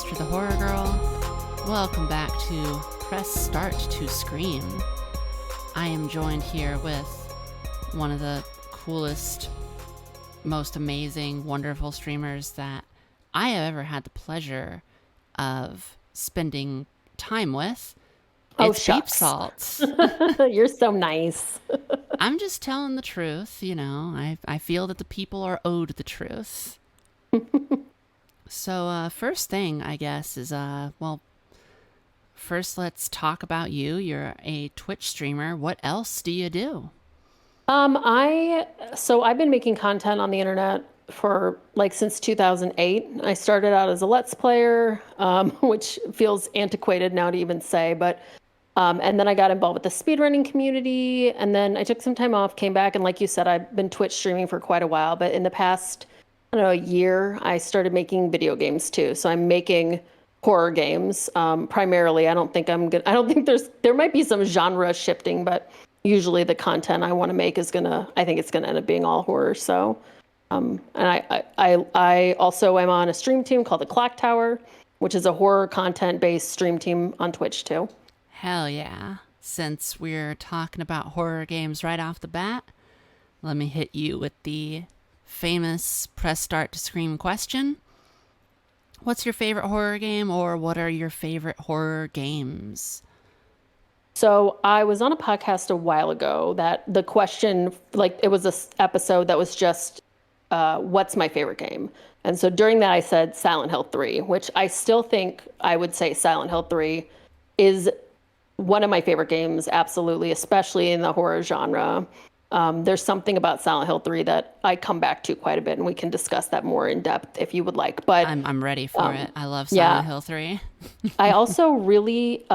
Astrid the Horror Girl. Welcome back to Press Start to Scream. I am joined here with one of the coolest, most amazing, wonderful streamers that I have ever had the pleasure of spending time with. It's beepsalt. You're so nice. I'm just telling the truth, you know. I feel that the people are owed the truth. So, first thing, I guess, is, first let's talk about you. You're a Twitch streamer. What else do you do? I've been making content on the internet for since 2008. I started out as a Let's Player, which feels antiquated now to even say, but and then I got involved with the speedrunning community, and then I took some time off, came back, and like you said, I've been Twitch streaming for quite a while, but in the past, I don't know, a year, I started making video games too. So I'm making horror games, primarily. I don't think there might be some genre shifting, but usually the content I want to make I think it's gonna end up being all horror. So, and I also am on a stream team called the Clock Tower, which is a horror content based stream team on Twitch too. Hell yeah. Since we're talking about horror games right off the bat, let me hit you with the famous Press Start to Scream question. What's your favorite horror game, or what are your favorite horror games? So I was on a podcast a while ago that the question, it was this episode that was just, what's my favorite game? And so during that I said Silent Hill 3, which I still think I would say Silent Hill 3 is one of my favorite games, absolutely, especially in the horror genre. There's something about Silent Hill 3 that I come back to quite a bit, and we can discuss that more in depth if you would like. But I'm ready for it. I love Silent Hill 3. I also really,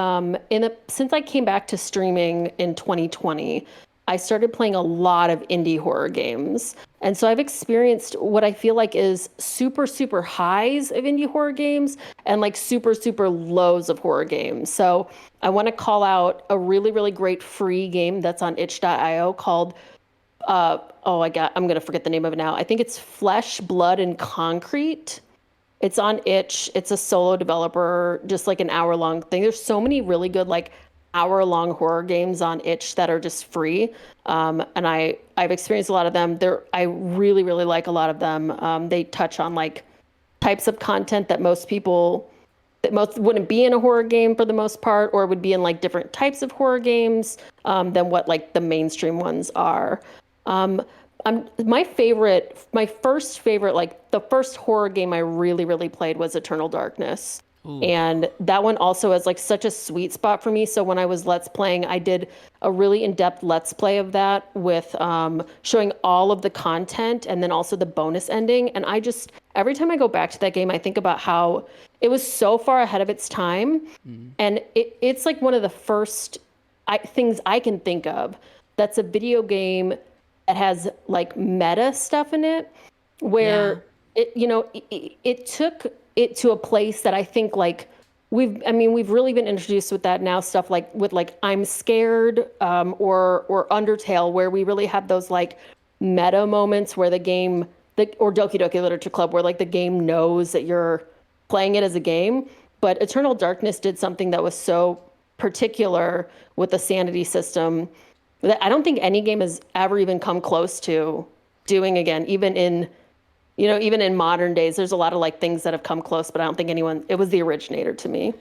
since I came back to streaming in 2020, I started playing a lot of indie horror games. And so I've experienced what I feel like is super, super highs of indie horror games and super, super lows of horror games. So I want to call out a really, really great free game that's on itch.io called, I'm going to forget the name of it now. I think it's Flesh, Blood, and Concrete. It's on itch. It's a solo developer, just an hour-long thing. There's so many really good, hour-long horror games on itch that are just free. And I've experienced a lot of them. I really, really like a lot of them. They touch on types of content that most wouldn't be in a horror game for the most part, or would be in different types of horror games than what the mainstream ones are. My first favorite, the first horror game I really, really played was Eternal Darkness. Ooh. And that one also has such a sweet spot for me. So when I was Let's Playing, I did a really in-depth Let's Play of that with showing all of the content and then also the bonus ending. And every time I go back to that game, I think about how it was so far ahead of its time. Mm. And it's one of the first things I can think of that's a video game that has meta stuff in it, where it took it to a place that I think we've really been introduced with that now, stuff with I'm Scared or Undertale, where we really have those meta moments where the game or Doki Doki Literature Club, where the game knows that you're playing it as a game. But Eternal Darkness did something that was so particular with the sanity system that I don't think any game has ever even come close to doing again, even in modern days. There's a lot of things that have come close, but I don't think it was the originator to me.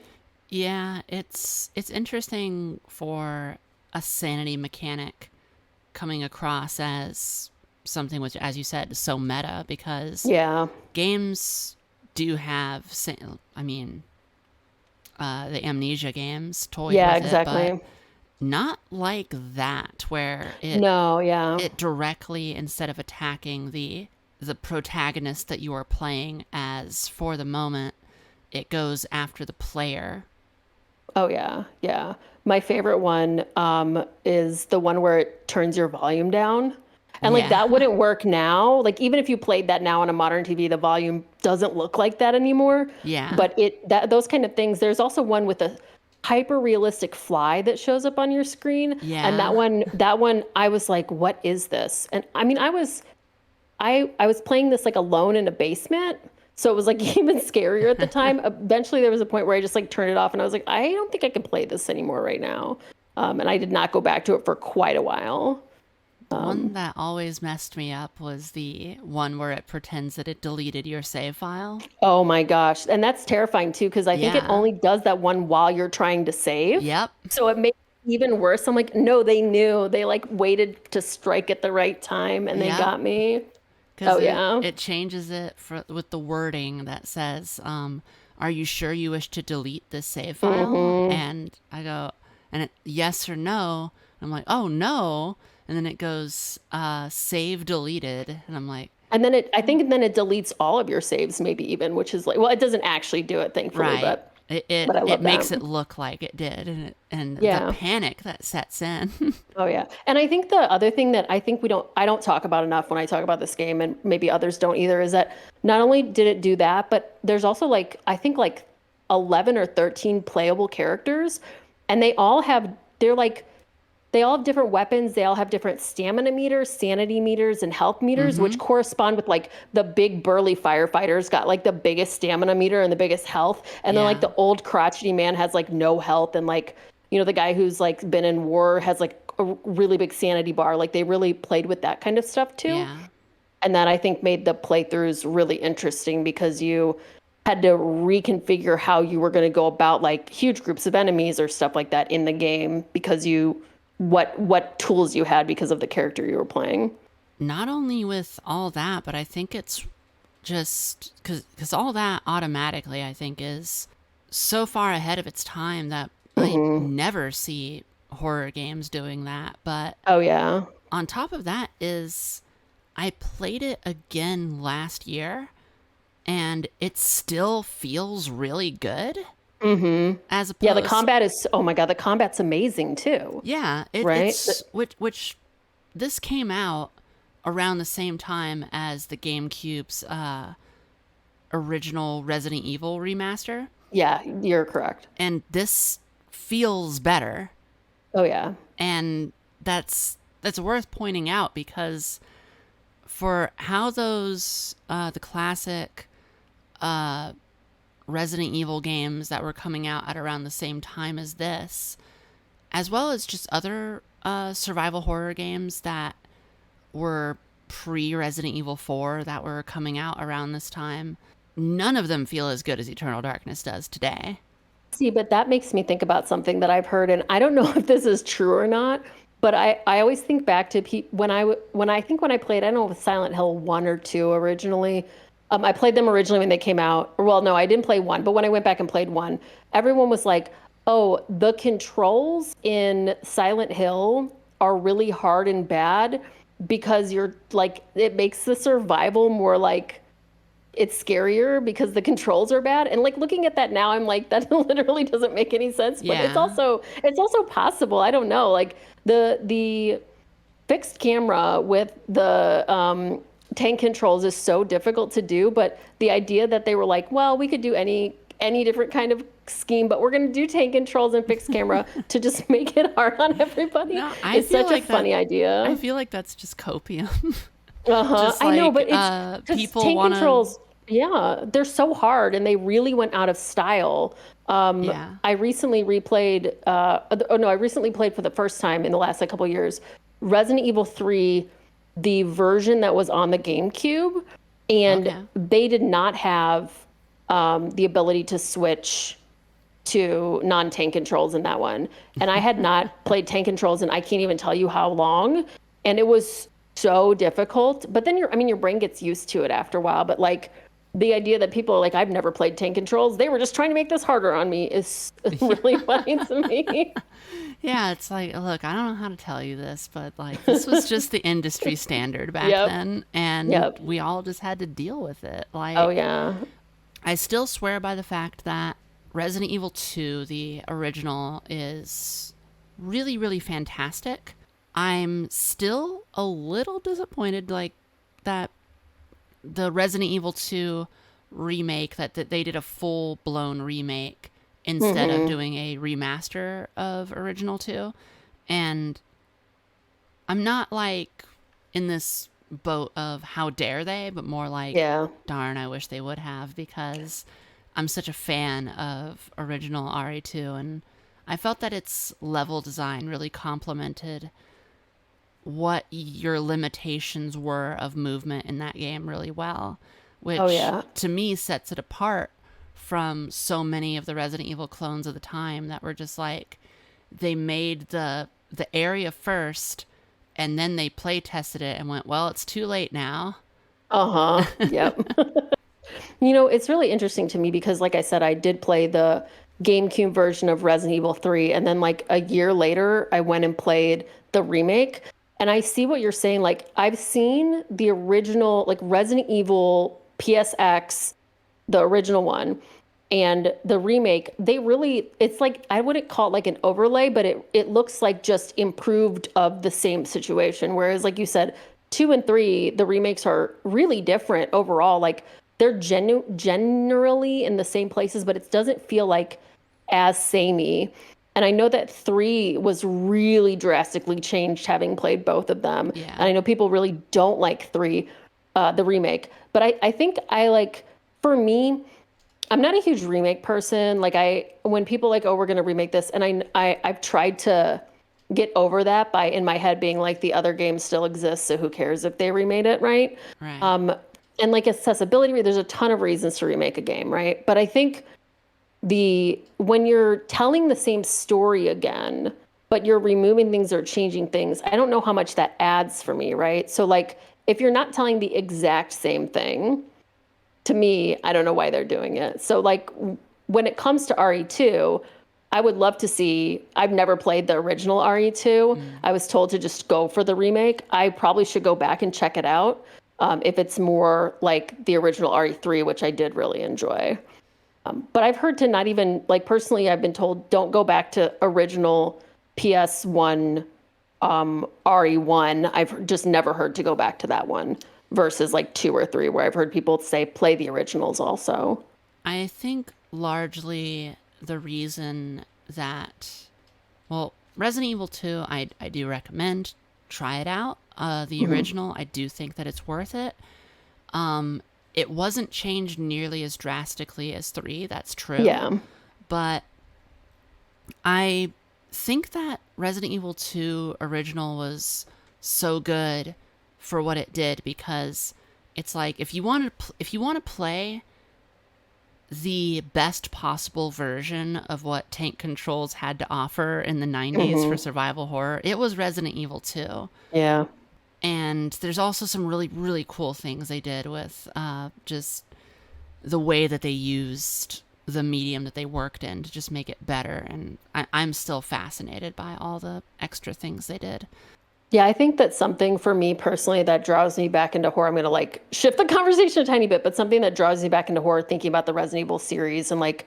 Yeah, it's interesting for a sanity mechanic coming across as something which, as you said, is so meta, because games do have, the Amnesia games toyed with exactly. It, but not like that, where it directly, instead of attacking the protagonist that you are playing as for the moment, it goes after the player. Oh yeah. My favorite one is the one where it turns your volume down. And that wouldn't work now. Even if you played that now on a modern TV, the volume doesn't look like that anymore. Yeah. But those kind of things. There's also one with a hyper realistic fly that shows up on your screen. Yeah. And that one I was like, what is this? And I was playing this alone in a basement. So it was like even scarier at the time. Eventually, there was a point where I just like turned it off and I was like, I don't think I can play this anymore right now. And I did not go back to it for quite a while. The one that always messed me up was the one where it pretends that it deleted your save file. Oh my gosh. And that's terrifying too, because I think it Yeah. only does that one while you're trying to save. Yep. So it makes it even worse. I'm like, no, they knew. They like waited to strike at the right time and they Yep. got me. Because Oh it, yeah. it changes it with the wording that says, are you sure you wish to delete this save file? Hmm. And I go, and it, yes or no. I'm like, oh no. And then it goes, save deleted. And I'm like, And then I think then it deletes all of your saves, maybe even, which is like, well, it doesn't actually do it, thankfully, right. but I It love makes that. it look like it did. And the Yeah. panic that sets in. Oh yeah. And I think the other thing that I don't talk about enough when I talk about this game, and maybe others don't either, is that not only did it do that, but there's also like I think like 11 or 13 playable characters, and they all have different weapons, they all have different stamina meters, sanity meters, and health meters, which Mm-hmm. correspond with like the big burly firefighters got like the biggest stamina meter and the biggest health, and then like Yeah. the old crotchety man has like no health, and like the guy who's like been in war has like a really big sanity bar. Like they really played with that kind of stuff too. Yeah. And that I think made the playthroughs really interesting because you had to reconfigure how you were going to go about like huge groups of enemies or stuff like that in the game because what tools you had because of the character you were playing. Not only with all that, but I think it's just because all that automatically, I think, is so far ahead of its time that I Hmm. never see horror games doing that. But Oh yeah. on top of that is I played it again last year and it still feels really good Hmm. as Yeah, the opposed. combat is, oh my God, the combat's amazing too, Yeah, right? it's which this came out around the same time as the GameCube's original Resident Evil remaster, Yeah, you're correct. and this feels better, Oh yeah. and that's worth pointing out because for how those the classic Resident Evil games that were coming out at around the same time as this, as well as just other survival horror games that were pre Resident Evil 4 that were coming out around this time, none of them feel as good as Eternal Darkness does today. See, but that makes me think about something that I've heard, and I don't know if this is true or not, but I always think back to when I think when I played, I don't know if it was Silent Hill 1 or 2 originally. I played them originally when they came out. Or, well, no, I didn't play 1, but when I went back and played 1, everyone was like, "Oh, the controls in Silent Hill are really hard and bad because you're like it makes the survival more like it's scarier because the controls are bad." And like looking at that now, I'm like, that literally doesn't make any sense. But Yeah. it's also possible. I don't know. Like the fixed camera with the tank controls is so difficult to do. But the idea that they were like, well, we could do any different kind of scheme, but we're going to do tank controls and fixed camera to just make it hard on everybody No, I is feel such a like that. funny I idea. feel like that's just copium. Uh-huh. Just I know, like but it's because people tank want to. controls, yeah, they're so hard and they really went out of style. Yeah. I recently replayed, oh no, I recently played for the first time in the last like, couple years, Resident Evil 3, the version that was on the GameCube, and Okay. they did not have the ability to switch to non-tank controls in that one. And I had not played tank controls and I can't even tell you how long. And it was so difficult. But then your brain gets used to it after a while. But like the idea that people are like, I've never played tank controls, they were just trying to make this harder on me is really funny to me. Yeah, it's like, look, I don't know how to tell you this, but like this was just the industry standard back Yep. then, and Yep. we all just had to deal with it. Oh Like, yeah. I still swear by the fact that Resident Evil 2, the original, is really, really fantastic. I'm still a little disappointed, like, that the Resident Evil 2 remake, that they did a full blown remake instead of Hmm. doing a remaster of original 2. And I'm not like in this boat of how dare they, but more like, Yeah. darn, I wish they would have, because I'm such a fan of original RE2, and I felt that its level design really complemented what your limitations were of movement in that game really well, Oh which yeah. to me sets it apart from so many of the Resident Evil clones of the time that were just like, they made the area first and then they play tested it and went, well, it's too late now. Uh-huh. Yep. It's really interesting to me because, like I said, I did play the GameCube version of Resident Evil 3, and then like a year later, I went and played the remake. And I see what you're saying. Like, I've seen the original, like Resident Evil PSX, the original one, and the remake. They really, it's like, I wouldn't call it like an overlay, but it looks like just improved of the same situation. Whereas, like you said, two and three, the remakes are really different overall. Like, they're generally in the same places, but it doesn't feel like as samey. And I know that three was really drastically changed having played both of them. And Yeah. I know people really don't like three, the remake. But I think I like, for me, I'm not a huge remake person. Like when people like, oh, we're gonna remake this, and I've tried to get over that by in my head being like the other game still exists, so who cares if they remade it, right? Right. Um, and like accessibility, there's a ton of reasons to remake a game, right? But I think the when you're telling the same story again, but you're removing things or changing things, I don't know how much that adds for me, right? So like if you're not telling the exact same thing, to me, I don't know why they're doing it. So like when it comes to RE2, I would love to see. I've never played the original RE2. Mm. I was told to just go for the remake. I probably should go back and check it out if it's more like the original RE3, which I did really enjoy. But I've heard to not even like personally, I've been told don't go back to original PS1 RE1. I've just never heard to go back to that one versus like two or three, where I've heard people say play the originals also. I think largely the reason that, well, Resident Evil 2, I do recommend try it out. The Mhm. original, I do think that it's worth it. Um, it wasn't changed nearly as drastically as 3, that's true. Yeah. But I think that Resident Evil 2 original was so good for what it did, because it's like if you want to play the best possible version of what tank controls had to offer in the 90s for Hmm. survival horror, it was Resident Evil 2. Yeah. And there's also some really, really cool things they did with just the way that they used the medium that they worked in to just make it better. And I'm still fascinated by all the extra things they did. Yeah, I think that's something for me personally that draws me back into horror. I'm gonna like shift the conversation a tiny bit, but something that draws me back into horror, thinking about the Resident Evil series and like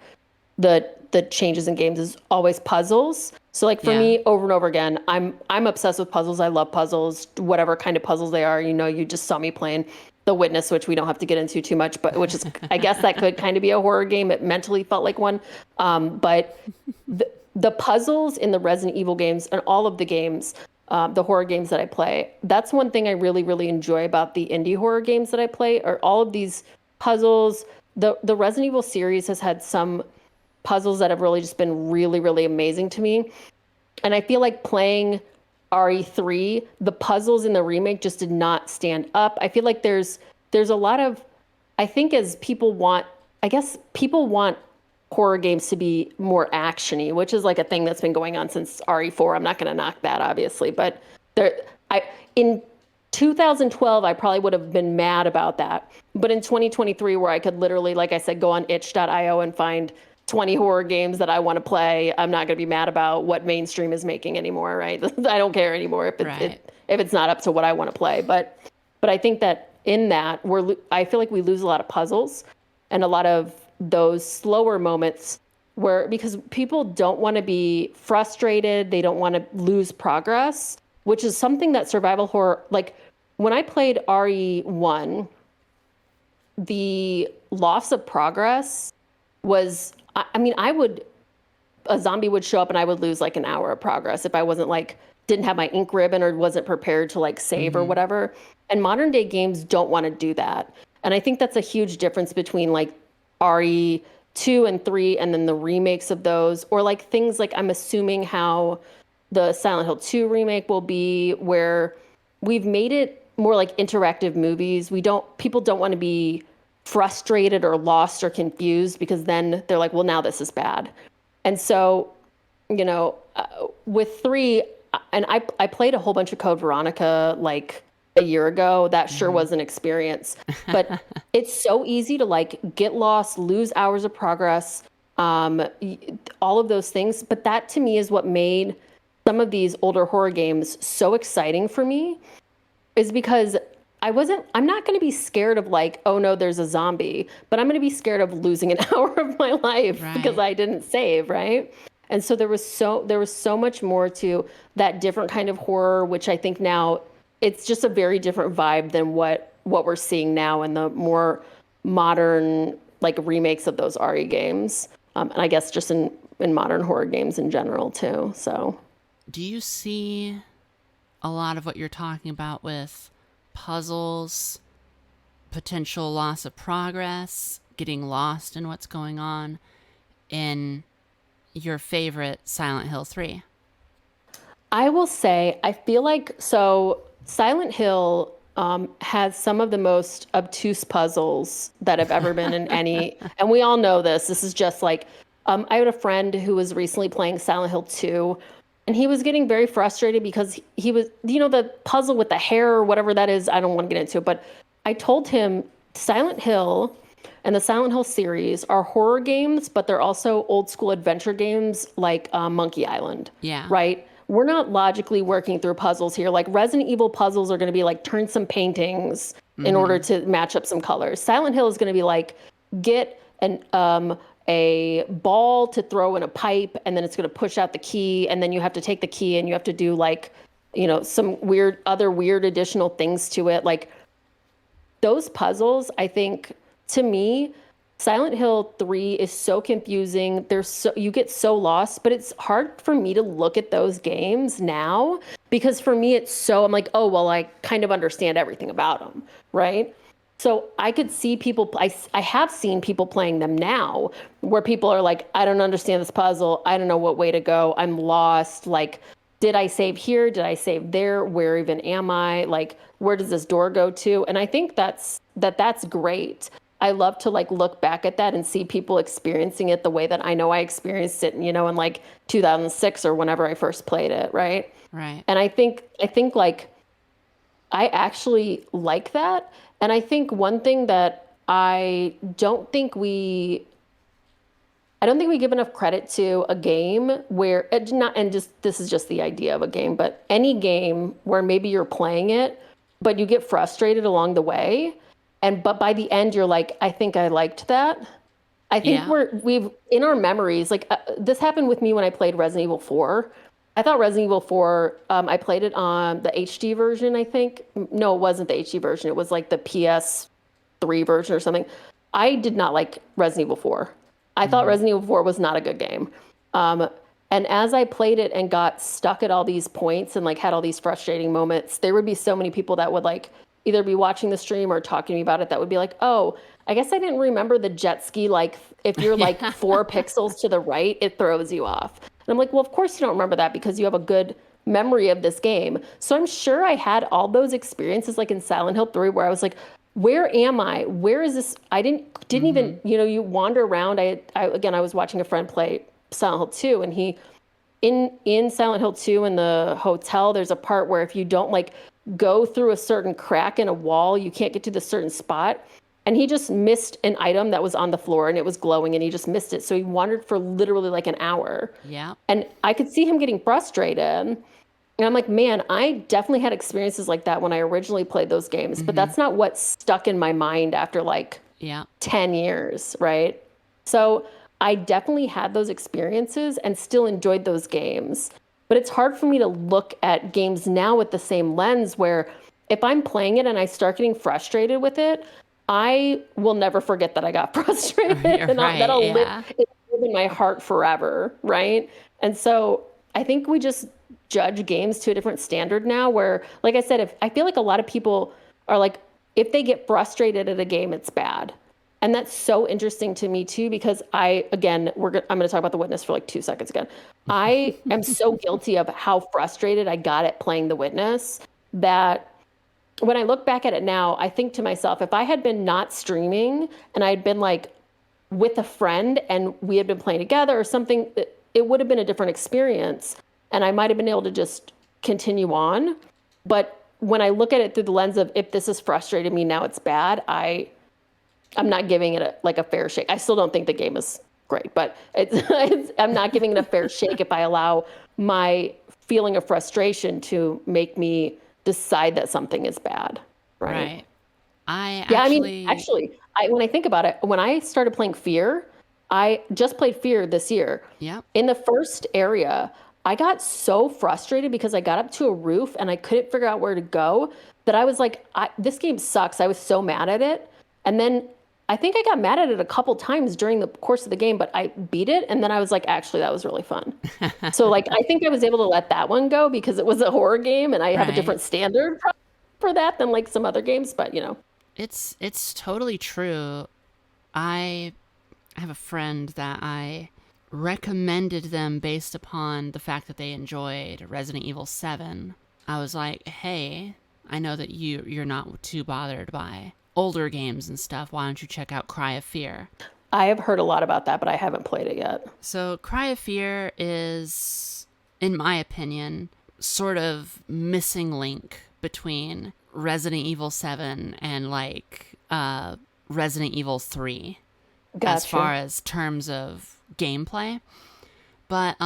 the changes in games is always puzzles. So like for Yeah, me, over and over again, I'm obsessed with puzzles. I love puzzles, whatever kind of puzzles they are. You just saw me playing The Witness, which we don't have to get into too much, but which is I guess that could kind of be a horror game. It mentally felt like one. But the puzzles in the Resident Evil games and all of the games, the horror games that I play, that's one thing I really, really enjoy about the indie horror games that I play are all of these puzzles. The Resident Evil series has had some puzzles that have really just been really, really amazing to me. And I feel like playing RE3, the puzzles in the remake just did not stand up. I feel like there's a lot of I think as people want I guess people want horror games to be more actiony, which is like a thing that's been going on since RE4. I'm not going to knock that obviously, but there I in 2012 I probably would have been mad about that. But in 2023 where I could literally like I said go on itch.io and find 20 horror games that I want to play, I'm not going to be mad about what mainstream is making anymore, right? I don't care anymore right. if it's not up to what I want to play. But I think that in that I feel like we lose a lot of puzzles and a lot of those slower moments where because people don't want to be frustrated, they don't want to lose progress, which is something that survival horror like when I played RE1, the loss of progress was I mean, a zombie would show up and I would lose like an hour of progress if I wasn't like didn't have my ink ribbon or wasn't prepared to like save or whatever. And modern day games don't want to do that. And I think that's a huge difference between like RE 2 and 3 and then the remakes of those, or like things like I'm assuming how the Silent Hill 2 remake will be, where we've made it more like interactive movies. People don't want to be frustrated or lost or confused, because then they're like, well, now this is bad. And so, with 3, and I played a whole bunch of Code Veronica like a year ago. That sure was an experience, but it's so easy to like get lost, lose hours of progress, all of those things. But that to me is what made some of these older horror games so exciting for me, is because I'm not going to be scared of like, oh no, there's a zombie, but I'm going to be scared of losing an hour of my life because I didn't save, right? And so there was so much more to that different kind of horror, which I think now it's just a very different vibe than what we're seeing now in the more modern like remakes of those RE games. And I guess just in modern horror games in general too. So do you see a lot of what you're talking about with puzzles, potential loss of progress, getting lost in what's going on in your favorite Silent Hill 3? I will say, I feel like, so Silent Hill has some of the most obtuse puzzles that have ever been in any, and we all know this. This is just like, I had a friend who was recently playing Silent Hill 2, and he was getting very frustrated because he was, the puzzle with the hair or whatever that is, I don't want to get into it, but I told him Silent Hill and the Silent Hill series are horror games, but they're also old school adventure games like Monkey Island. Yeah. Right? We're not logically working through puzzles here. Like Resident Evil puzzles are going to be like turn some paintings in order to match up some colors. Silent Hill is going to be like get a ball to throw in a pipe, and then it's going to push out the key, and then you have to take the key and you have to do like, some weird additional things to it. Like those puzzles, I think, to me, Silent Hill 3 is so confusing. You get so lost, but it's hard for me to look at those games now, because for me I'm like, oh, well, I kind of understand everything about them, right? So I could see people, I have seen people playing them now where people are like, I don't understand this puzzle. I don't know what way to go. I'm lost. Like, did I save here? Did I save there? Where even am I? Like, where does this door go to? And I think that's great. I love to like look back at that and see people experiencing it the way that I know I experienced it, in like 2006 or whenever I first played it. Right. Right. And I think like, I actually like that. And I think one thing that I don't think we give enough credit to a game where this is just the idea of a game, but any game where maybe you're playing it, but you get frustrated along the way. But by the end, you're like, I think I liked that. I think we've in our memories, like this happened with me when I played Resident Evil 4. I thought Resident Evil 4, I played it on the HD version, I think. No, it wasn't the HD version. It was like the PS3 version or something. I did not like Resident Evil 4. I thought Resident Evil 4 was not a good game. And as I played it and got stuck at all these points and like had all these frustrating moments, there would be so many people that would like either be watching the stream or talking to me about it that would be like, oh, I guess I didn't remember the jet ski. Like if you're like 4 pixels to the right, it throws you off. And I'm like, well, of course you don't remember that because you have a good memory of this game. So I'm sure I had all those experiences like in Silent Hill 3 where I was like, where am I? Where is this? I didn't even, you wander around. I was watching a friend play Silent Hill 2, and he, in Silent Hill 2 in the hotel, there's a part where if you don't like go through a certain crack in a wall, you can't get to the certain spot. And he just missed an item that was on the floor and it was glowing and he just missed it. So he wandered for literally like an hour. Yeah. And I could see him getting frustrated. And I'm like, man, I definitely had experiences like that when I originally played those games, but that's not what stuck in my mind after like 10 years, right? So I definitely had those experiences and still enjoyed those games. But it's hard for me to look at games now with the same lens where if I'm playing it and I start getting frustrated with it, I will never forget that I got frustrated, and that'll live in my heart forever, right? And so I think we just judge games to a different standard now where, like I said, if I feel like a lot of people are like, if they get frustrated at a game, it's bad. And that's so interesting to me too, because I'm going to talk about The Witness for like 2 seconds again. I am so guilty of how frustrated I got at playing The Witness that when I look back at it now, I think to myself, if I had been not streaming and I'd been like with a friend and we had been playing together or something, it would have been a different experience. And I might have been able to just continue on. But when I look at it through the lens of if this has frustrated me, now it's bad, I'm not giving it a fair shake. I still don't think the game is great, but I'm not giving it a fair shake if I allow my feeling of frustration to make me decide that something is bad. Right. Actually, when I think about it, when I started playing Fear, I just played Fear this year. Yeah. In the first area, I got so frustrated because I got up to a roof and I couldn't figure out where to go that I was like, this game sucks. I was so mad at it. And then I think I got mad at it a couple times during the course of the game, but I beat it. And then I was like, actually, that was really fun. So like, I think I was able to let that one go because it was a horror game and I have a different standard for that than like some other games, but It's totally true. I have a friend that I recommended them based upon the fact that they enjoyed Resident Evil 7. I was like, hey, I know that you're not too bothered by older games and stuff. Why don't you check out Cry of Fear? I have heard a lot about that, but I haven't played it yet. So Cry of Fear is, in my opinion, sort of missing link between Resident Evil 7 and like Resident Evil 3. Gotcha. As far as terms of gameplay. But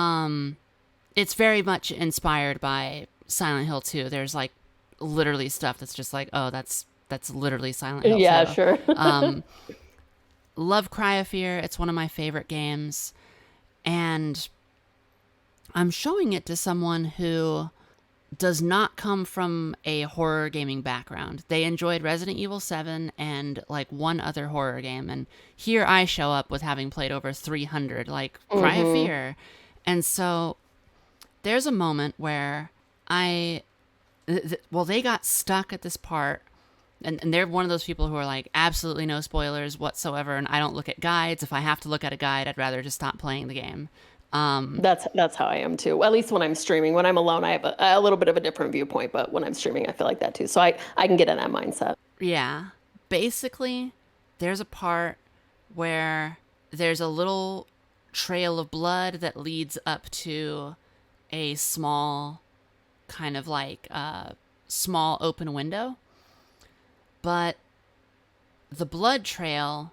it's very much inspired by Silent Hill 2. There's like literally stuff that's just like, oh, that's literally Silent Hill 2. Yeah, sure. Love Cry of Fear. It's one of my favorite games. And I'm showing it to someone who does not come from a horror gaming background. They enjoyed Resident Evil 7 and like one other horror game. And here I show up with having played over 300, like Cry of Fear. And so there's a moment where they got stuck at this part. And they're one of those people who are like, absolutely no spoilers whatsoever. And I don't look at guides. If I have to look at a guide, I'd rather just stop playing the game. That's how I am too. At least when I'm streaming. When I'm alone, I have a little bit of a different viewpoint, but when I'm streaming, I feel like that too. So I can get in that mindset. Yeah. Basically, there's a part where there's a little trail of blood that leads up to a small kind of like small open window. But the blood trail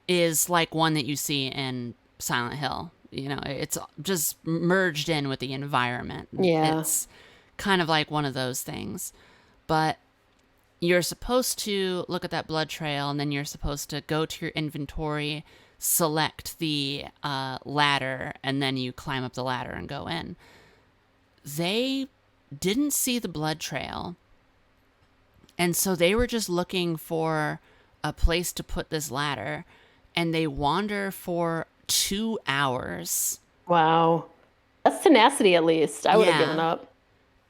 is like one that you see in Silent Hill. It's just merged in with the environment. Yeah. It's kind of like one of those things. But you're supposed to look at that blood trail, and then you're supposed to go to your inventory, select the ladder, and then you climb up the ladder and go in. They didn't see the blood trail, and so they were just looking for a place to put this ladder, and they wander for 2 hours. Wow. That's tenacity, at least. I would have given up.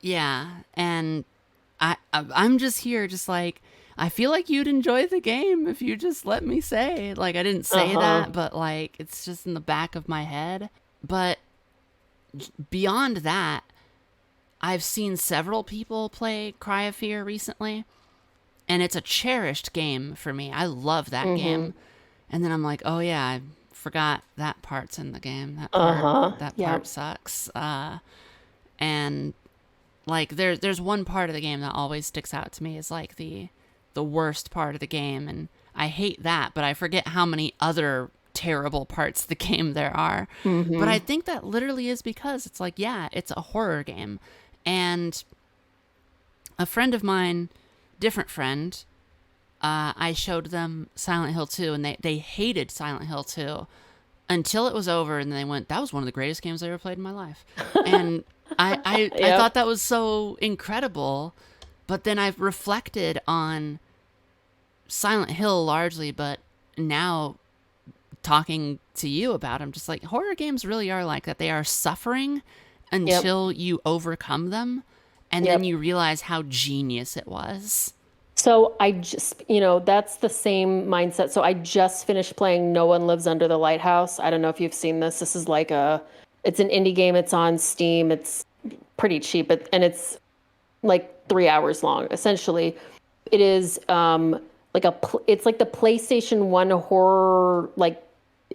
Yeah. And I'm just here just like, I feel like you'd enjoy the game if you just let me say. Like, I didn't say that, but like, it's just in the back of my head. But beyond that, I've seen several people play Cry of Fear recently, and it's a cherished game for me. I love that game. And then I'm like, oh yeah, I forgot that part's in the game. That part sucks. And like there's one part of the game that always sticks out to me is like the worst part of the game, and I hate that, but I forget how many other terrible parts of the game there are. But I think that literally is because it's like, yeah, it's a horror game. And a friend of mine, different friend, I showed them Silent Hill 2, and they hated Silent Hill 2 until it was over, and they went, that was one of the greatest games I ever played in my life. And I thought that was so incredible. But then I've reflected on Silent Hill largely, but now talking to you about them, just like horror games really are like that. They are suffering, Yep. until you overcome them, and then Yep. you realize how genius it was. So I just, that's the same mindset. So I just finished playing No One Lives Under the Lighthouse. I don't know if you've seen this. This is it's an indie game. It's on Steam. It's pretty cheap, and it's like 3 hours long. Essentially, it is it's like the PlayStation 1 horror like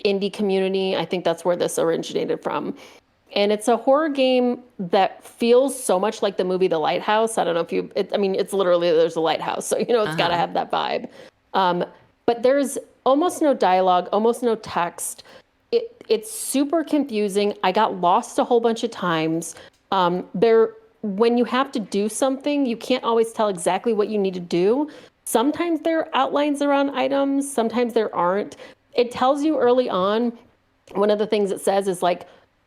indie community. I think that's where this originated from. And it's a horror game that feels so much like the movie The Lighthouse. I don't know if I mean, it's literally there's a lighthouse, so it's got to Uh-huh. have that vibe. Um, but there's almost no dialogue, almost no text. It's super confusing. I got lost a whole bunch of times. When you have to do something, you can't always tell exactly what you need to do. Sometimes there are outlines around items, sometimes there aren't. It tells you early on. One of the things it says is like,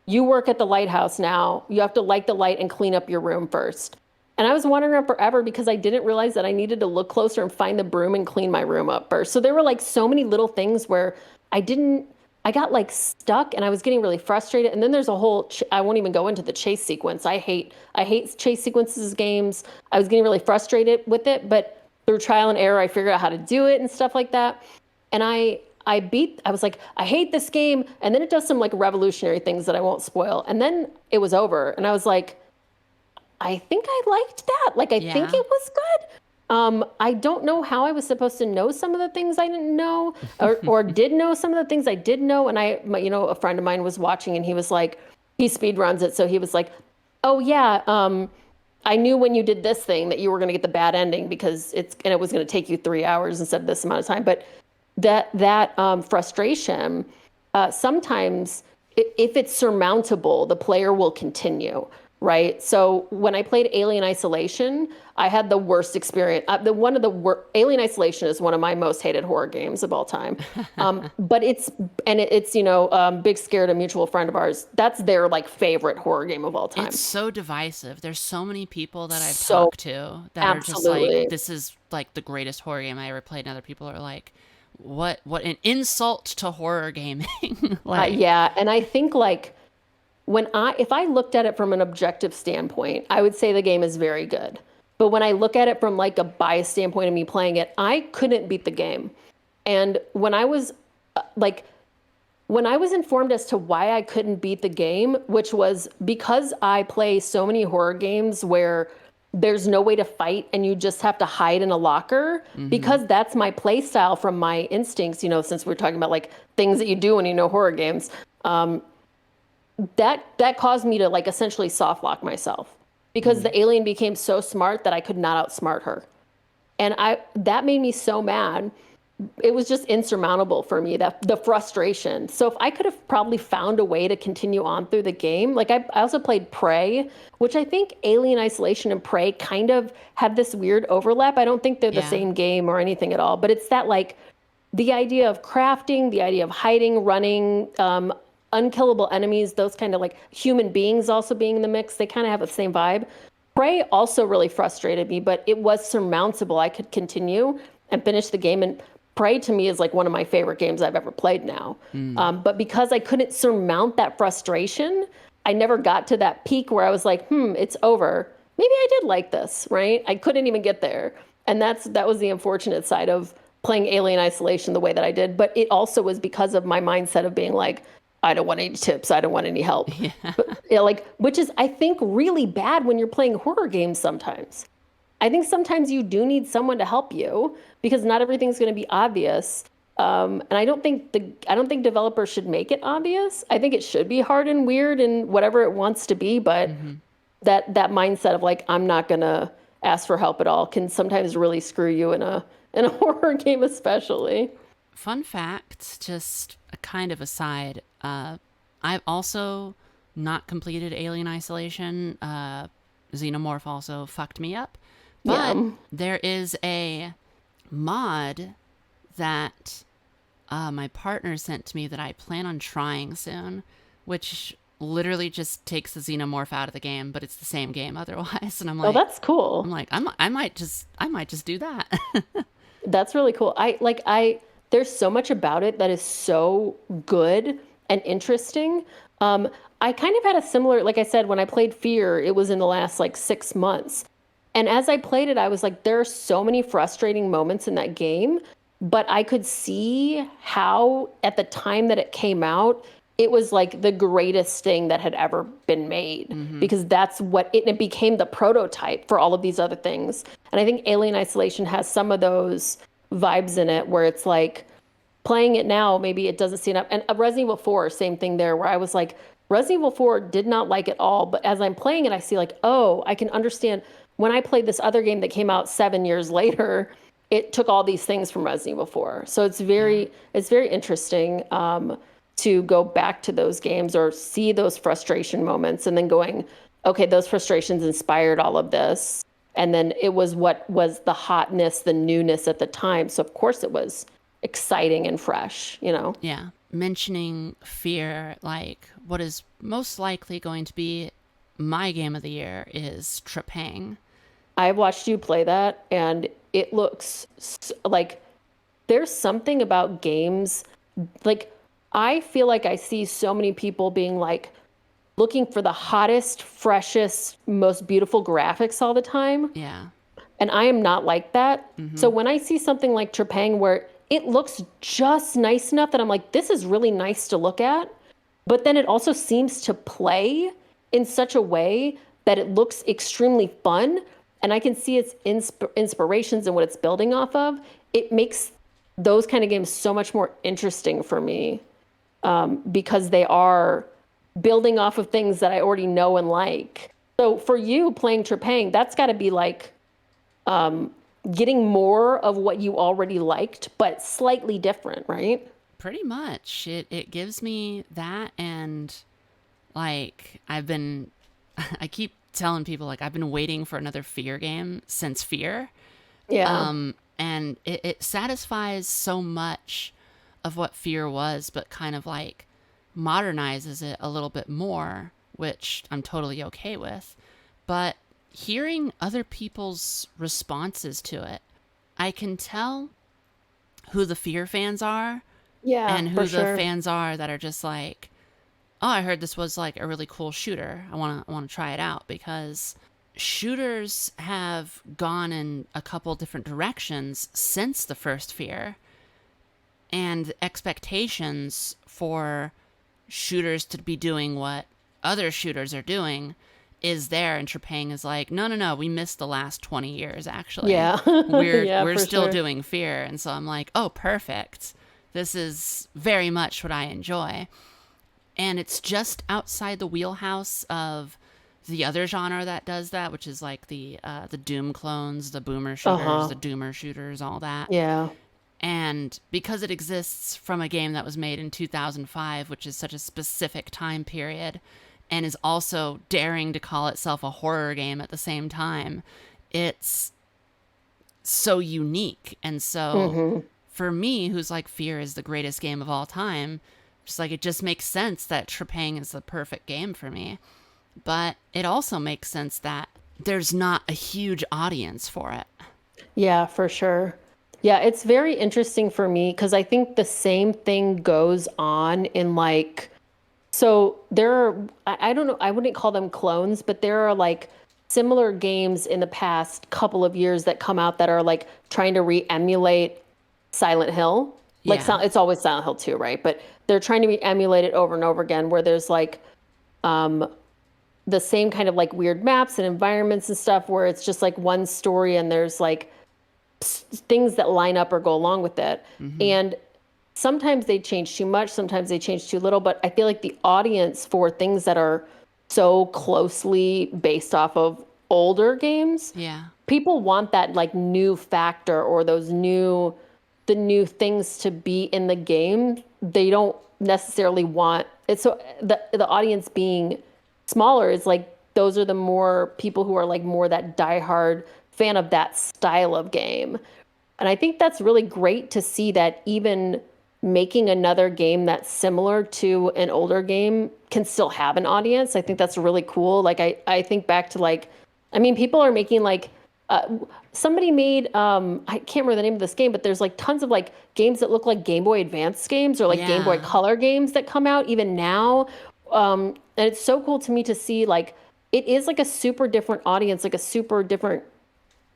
you work at the lighthouse now. You have to light the light and clean up your room first. And I was wandering around forever because I didn't realize that I needed to look closer and find the broom and clean my room up first. So there were like so many little things where I didn't, I got like stuck and I was getting really frustrated. And then there's a whole, I won't even go into the chase sequence. I hate chase sequences games. I was getting really frustrated with it, but through trial and error, I figured out how to do it and stuff like that. And I was like, I hate this game. And then it does some like revolutionary things that I won't spoil. And then it was over. And I was like, I think I liked that. Like, I think Yeah. it was good. I don't know how I was supposed to know some of the things I didn't know or did know some of the things I did know. And a friend of mine was watching and he was like, he speed runs it. So he was like, oh yeah, I knew when you did this thing that you were going to get the bad ending because it was going to take you 3 hours instead of this amount of time. But that frustration, sometimes if it's surmountable, the player will continue, right? So when I played Alien Isolation, I had the worst experience. Alien Isolation is one of my most hated horror games of all time. But Big Scared, a mutual friend of ours. That's their like favorite horror game of all It's time. so divisive. There's so many people that I've So talked to that are just like, absolutely. this is like the greatest horror game I ever played. And other people are like, what an insult to horror gaming. Like, Yeah, and I think like if I looked at it from an objective standpoint, I would say the game is very good. But when I look at it from like a biased standpoint of me playing it, I couldn't beat the game. And like when I was informed as to why I couldn't beat the game, which was because I play so many horror games where there's no way to fight and you just have to hide in a locker, mm-hmm. because that's my play style from my instincts, since we're talking about like things that you do when you know horror games. That caused me to like essentially soft lock myself because Mm. the alien became so smart that I could not outsmart her. And that made me so mad. It was just insurmountable for me, that the frustration. So if I could have probably found a way to continue on through the game, like I also played Prey, which I think Alien Isolation and Prey kind of have this weird overlap. I don't think they're the Yeah. same game or anything at all, but it's that like the idea of crafting, the idea of hiding, running, unkillable enemies, those kind of like human beings also being in the mix, they kind of have the same vibe. Prey also really frustrated me, but it was surmountable. I could continue and finish the game. And Prey to me is like one of my favorite games I've ever played now. Mm. But because I couldn't surmount that frustration, I never got to that peak where I was like, it's over. Maybe I did like this, right? I couldn't even get there. And that was the unfortunate side of playing Alien Isolation the way that I did. But it also was because of my mindset of being like, I don't want any tips. I don't want any help. Yeah. But which is, I think, really bad when you're playing horror games sometimes. I think sometimes you do need someone to help you because not everything's going to be obvious. And I don't think developers should make it obvious. I think it should be hard and weird and whatever it wants to be. But Mm-hmm. that mindset of like, I'm not going to ask for help at all can sometimes really screw you in a horror game, especially. Fun fact, just a kind of aside. I've also not completed Alien Isolation. Xenomorph also fucked me up. But Yeah. there is a mod that my partner sent to me that I plan on trying soon, which literally just takes the Xenomorph out of the game, but it's the same game otherwise. And Oh, that's cool. I might just do that. That's really cool. There's so much about it that is so good and interesting. Um, I kind of had a similar, like I said, when I played Fear, it was in the last like 6 months. And as I played it, I was like, there are so many frustrating moments in that game, but I could see how at the time that it came out, it was like the greatest thing that had ever been made Mm-hmm. because that's what it became the prototype for all of these other things. And I think Alien Isolation has some of those vibes in it where it's like, playing it now, maybe it doesn't seem up. And Resident Evil 4, same thing there, where I was like, Resident Evil 4 did not like it all. But as I'm playing it, I see like, oh, I can understand when I played this other game that came out 7 years later, it took all these things from Resident Evil 4. So Yeah. it's very interesting to go back to those games or see those frustration moments and then going, okay, those frustrations inspired all of this. And then it was what was the hotness, the newness at the time. So of course it was exciting and fresh, you know? Yeah. Mentioning Fear, like what is most likely going to be my game of the year is Trepang. I've watched you play that and it looks like there's something about games. Like, I feel like I see so many people being like looking for the hottest, freshest, most beautiful graphics all the time. Yeah. And I am not like that. Mm-hmm. So when I see something like Trepang where it looks just nice enough that I'm like, this is really nice to look at, but then it also seems to play in such a way that it looks extremely fun, and I can see its inspirations and what it's building off of, it makes those kind of games so much more interesting for me because they are building off of things that I already know and like. So for you playing Trepang, that's got to be like getting more of what you already liked, but slightly different, right? Pretty much. It gives me that, and like I've been I keep telling people like I've been waiting for another Fear game since Fear. Yeah. And it satisfies so much of what Fear was, but kind of like modernizes it a little bit more, which I'm totally okay with. But hearing other people's responses to it, I can tell who the Fear fans are Yeah, and for who the sure. fans are that are just like, oh, I heard this was like a really cool shooter. I want to try it out because shooters have gone in a couple different directions since the first Fear, and expectations for shooters to be doing what other shooters are doing is there, and Trepang is like, no, no, no, we missed the last 20 years actually. Yeah. we're Yeah, we're for still sure. doing Fear. And so I'm like, oh, perfect, this is very much what I enjoy. And it's just outside the wheelhouse of the other genre that does that, which is like the Doom clones, the boomer shooters, Uh-huh. the doomer shooters, all that. Yeah. And because it exists from a game that was made in 2005, which is such a specific time period, and is also daring to call itself a horror game at the same time, it's so unique. And so Hmm. for me, who's like, Fear is the greatest game of all time, just like it just makes sense that Trepang is the perfect game for me. But it also makes sense that there's not a huge audience for it. Yeah, for sure. Yeah, it's very interesting for me because I think the same thing goes on in like, so there are, I don't know, I wouldn't call them clones, but there are like similar games in the past couple of years that come out that are like trying to re-emulate Silent Hill. Like, Yeah. it's always Silent Hill 2, right? But they're trying to re-emulate it over and over again where there's like the same kind of like weird maps and environments and stuff where it's just like one story and there's like things that line up or go along with it. Mm-hmm. And sometimes they change too much, sometimes they change too little, but I feel like the audience for things that are so closely based off of older games, Yeah. people want that like new factor or the new things to be in the game. They don't necessarily want it. So the audience being smaller is like those are the more people who are like more that diehard fan of that style of game. And I think that's really great to see that even making another game that's similar to an older game can still have an audience. I think that's really cool. Like I think back to like, I mean, people are making like somebody made I can't remember the name of this game, but there's like tons of like games that look like Game Boy Advance games or like Game Boy Yeah. Color games that come out even now And it's so cool to me to see like it is like a super different audience, like a super different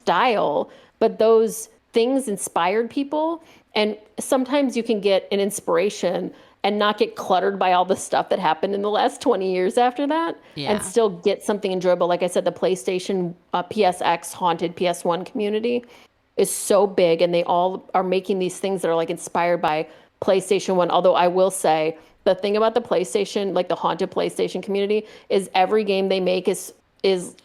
style, but those things inspired people. And sometimes you can get an inspiration and not get cluttered by all the stuff that happened in the last 20 years after that and Yeah. still get something enjoyable. Like I said, the PlayStation PSX haunted PS1 community is so big and they all are making these things that are like inspired by PlayStation 1. Although I will say the thing about the PlayStation, like the haunted PlayStation community, is every game they make is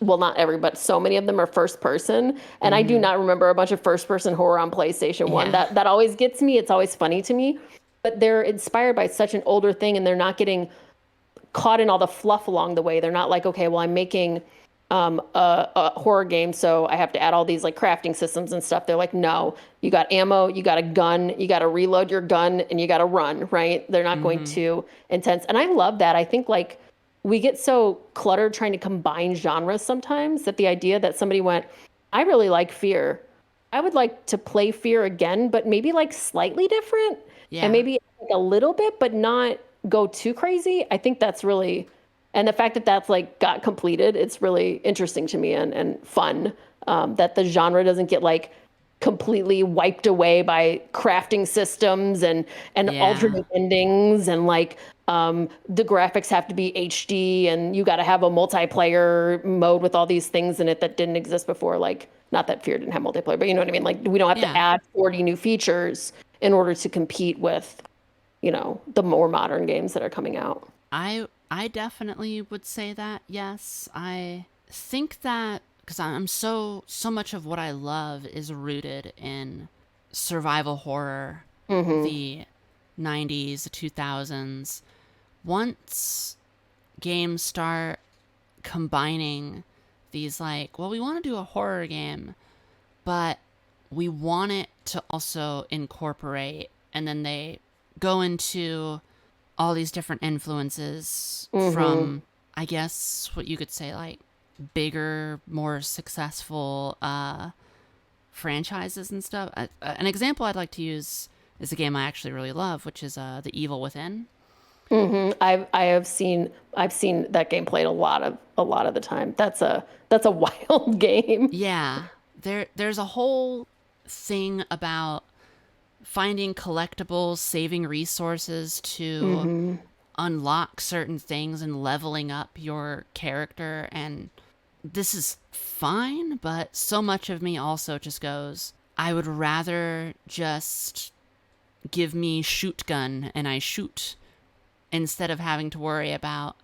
well, not every, but so many of them are first person. And I do Mm-hmm. not remember a bunch of first person horror on PlayStation 1. Yeah. That always gets me. It's always funny to me. But they're inspired by such an older thing and they're not getting caught in all the fluff along the way. They're not like, okay, well, I'm making a horror game, so I have to add all these like crafting systems and stuff. They're like, no, you got ammo, you got a gun, you got to reload your gun, and you got to run, right? They're not going Mm-hmm. too intense. And I love that. I think like we get so cluttered trying to combine genres sometimes that the idea that somebody went, I really like Fear. I would like to play Fear again, but maybe like slightly different and Yeah. maybe like a little bit, but not go too crazy. I think that's really, and the fact that that's like got completed, it's really interesting to me and fun that the genre doesn't get like completely wiped away by crafting systems and Yeah. alternate endings and like the graphics have to be HD and you got to have a multiplayer mode with all these things in it that didn't exist before. Like, not that Fear didn't have multiplayer, but you know what I mean? Like, we don't have to Yeah. add 40 new features in order to compete with, the more modern games that are coming out. I definitely would say that. Yes. I think that because I'm so much of what I love is rooted in survival horror, Hmm. the 90s, the 2000s. Once games start combining these like, well, we want to do a horror game, but we want it to also incorporate, and then they go into all these different influences Hmm. from, I guess, what you could say, like bigger, more successful franchises and stuff. An example I'd like to use is a game I actually really love, which is The Evil Within. I've seen that game played a lot of the time. That's a wild game. Yeah, there's a whole thing about finding collectibles, saving resources to Hmm. unlock certain things and leveling up your character. And this is fine, but so much of me also just goes, I would rather just give me shoot gun and I shoot instead of having to worry about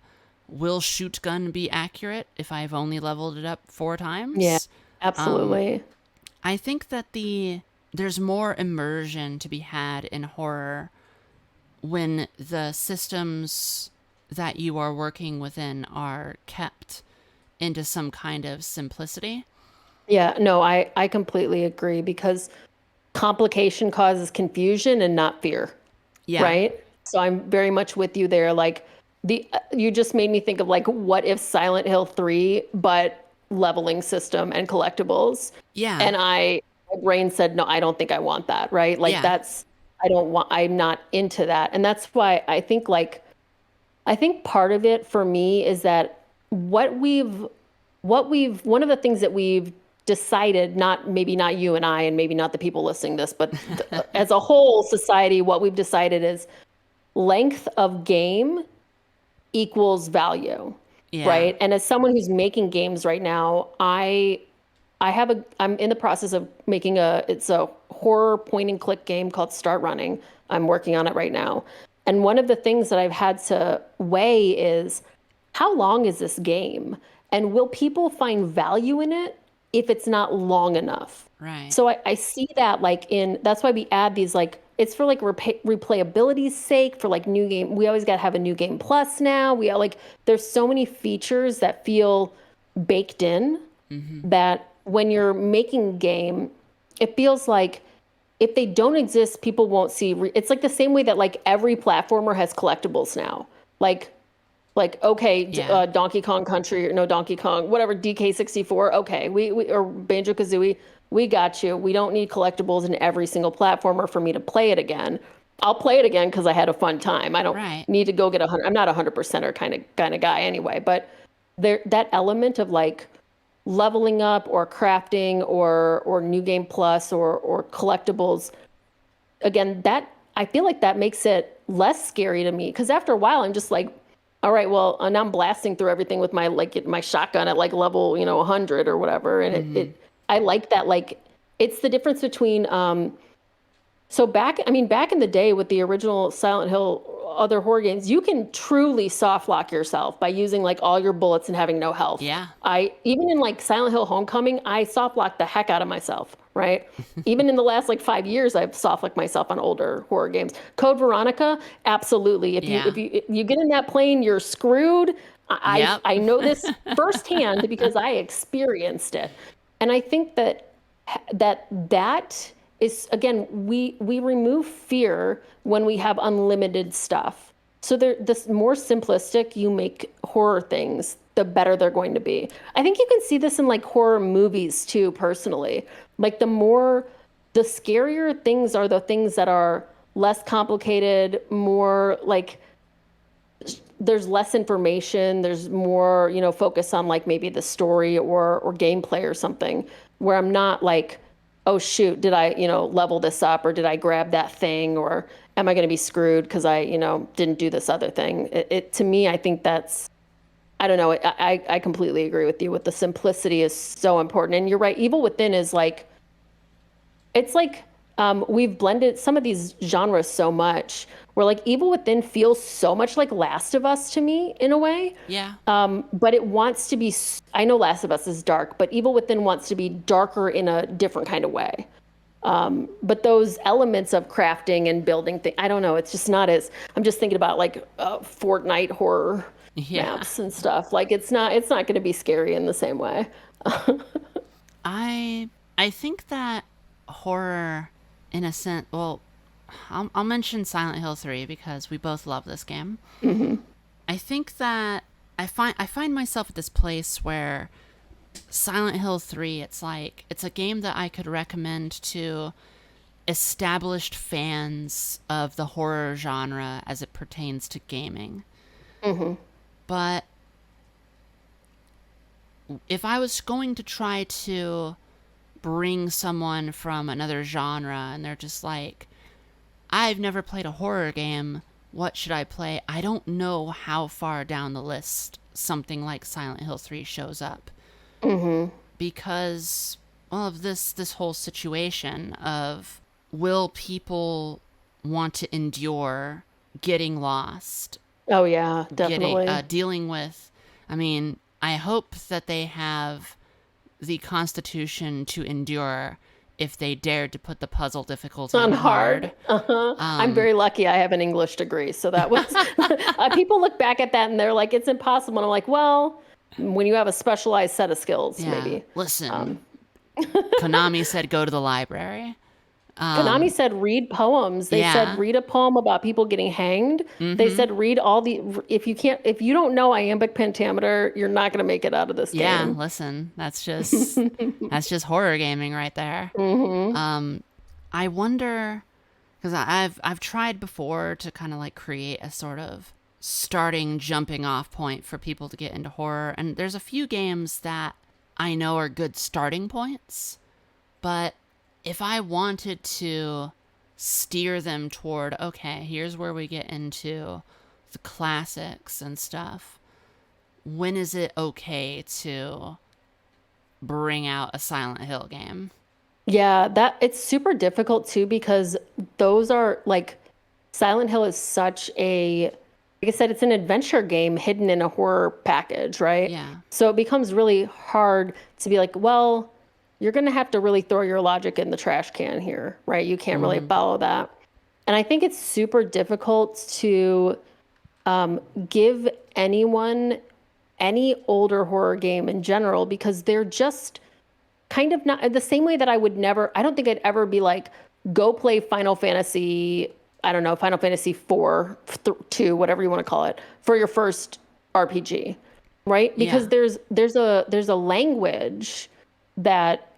will shoot gun be accurate if I've only leveled it up 4 Yeah, times. Um, absolutely. I think that there's more immersion to be had in horror when the systems that you are working within are kept into some kind of simplicity. Yeah, no, I completely agree because complication causes confusion and not fear, Yeah. right? So I'm very much with you there. Like you just made me think of like what if Silent Hill 3 but leveling system and collectibles. Yeah. And my brain said, no, I don't think I want that, right? Like Yeah. I'm not into that. And that's why I think part of it for me is that one of the things that we've decided, not maybe not you and I, and maybe not the people listening to this, but as a whole society, what we've decided is length of game equals value, Yeah. right? And as someone who's making games right now, I'm in the process of making it's a horror point and click game called Start Running. I'm working on it right now. And one of the things that I've had to weigh is how long is this game? And will people find value in it if it's not long enough? Right. So I see that like that's why we add these like, it's for like replayability's sake for like new game. We always got to have a new game plus now. There's so many features that feel baked in Mm-hmm. that when you're making game, it feels like if they don't exist, people won't see. It's like the same way that like every platformer has collectibles now. Like okay, Yeah. Donkey Kong Country or no Donkey Kong, whatever DK64. Okay, we or Banjo Kazooie, we got you. We don't need collectibles in every single platformer for me to play it again. I'll play it again because I had a fun time. I don't Right. need to go get 100. I'm not 100%er kind of guy anyway, but that element of like leveling up or crafting or new game plus or collectibles, again, that I feel like that makes it less scary to me because after a while I'm just like, all right, well, now I'm blasting through everything with my shotgun at like level, 100 or whatever, and Mm-hmm. I like that. Like, it's the difference between so back in the day with the original Silent Hill, other horror games, you can truly soft lock yourself by using like all your bullets and having no health. Yeah. I even in like Silent Hill Homecoming, I soft locked the heck out of myself, right? Even in the last like 5 years, I've soft locked myself on older horror games. Code Veronica, absolutely. Yeah. If you get in that plane, you're screwed. Yep. I know this firsthand because I experienced it. And I think that is, again, we remove fear when we have unlimited stuff. So the more simplistic you make horror things, the better they're going to be. I think you can see this in like horror movies too, personally. Like the scarier things are the things that are less complicated, more like there's less information, there's more, focus on like maybe the story or gameplay or something, where I'm not like, oh shoot, did I, level this up or did I grab that thing or am I going to be screwed because I, didn't do this other thing. To me, I think that's, I don't know. I completely agree with you. With the simplicity is so important, and you're right. Evil Within is like, it's like we've blended some of these genres so much. Where like Evil Within feels so much like Last of Us to me in a way. Yeah. But it wants to be. I know Last of Us is dark, but Evil Within wants to be darker in a different kind of way. But those elements of crafting and building things, I don't know. It's just not as. I'm just thinking about like Fortnite horror Yeah. maps and stuff. Like it's not going to be scary in the same way. I think that horror, in a sense, well, I'll mention Silent Hill 3 because we both love this game. Hmm. I think that I find myself at this place where Silent Hill 3, it's like it's a game that I could recommend to established fans of the horror genre as it pertains to gaming. Hmm. But if I was going to try to bring someone from another genre and they're just like, I've never played a horror game, what should I play? I don't know how far down the list something like Silent Hill 3 shows up Hmm. because well, of this whole situation of will people want to endure getting lost, Oh yeah, getting definitely. dealing with, I mean, I hope that they have the constitution to endure if they dared to put the puzzle difficulty On on hard. hard. Uh-huh. I'm Um, very lucky I have an English degree. So that was, people look back at that and they're like, it's impossible. And I'm like, well, when you have a specialized set of skills, yeah, maybe. listen, Um, Konami said go to the library. Konami Um, said read poems. They said yeah. read a poem about people getting hanged. They Mm-hmm. said read if you don't know iambic pentameter, you're not going to make it out of this Yeah, game. listen, that's just horror gaming right there. Hmm. Um, I wonder because I've tried before to kind of like create a sort of starting jumping off point for people to get into horror, and there's a few games that I know are good starting points, but if I wanted to steer them toward, okay, here's where we get into the classics and stuff, when is it okay to bring out a Silent Hill game? Yeah, that it's super difficult too because those are like Silent Hill is such a, like I said, it's an adventure game hidden in a horror package, right? Yeah. So it becomes really hard to be like, well, you're going to have to really throw your logic in the trash can here, right? You can't really Mm-hmm. follow that. And I think it's super difficult to give anyone any older horror game in general because they're just kind of not the same way that I don't think I'd ever be like, go play Final Fantasy, I don't know, Final Fantasy 4, 2, whatever you want to call it, for your first RPG, right? Because Yeah. there's a language that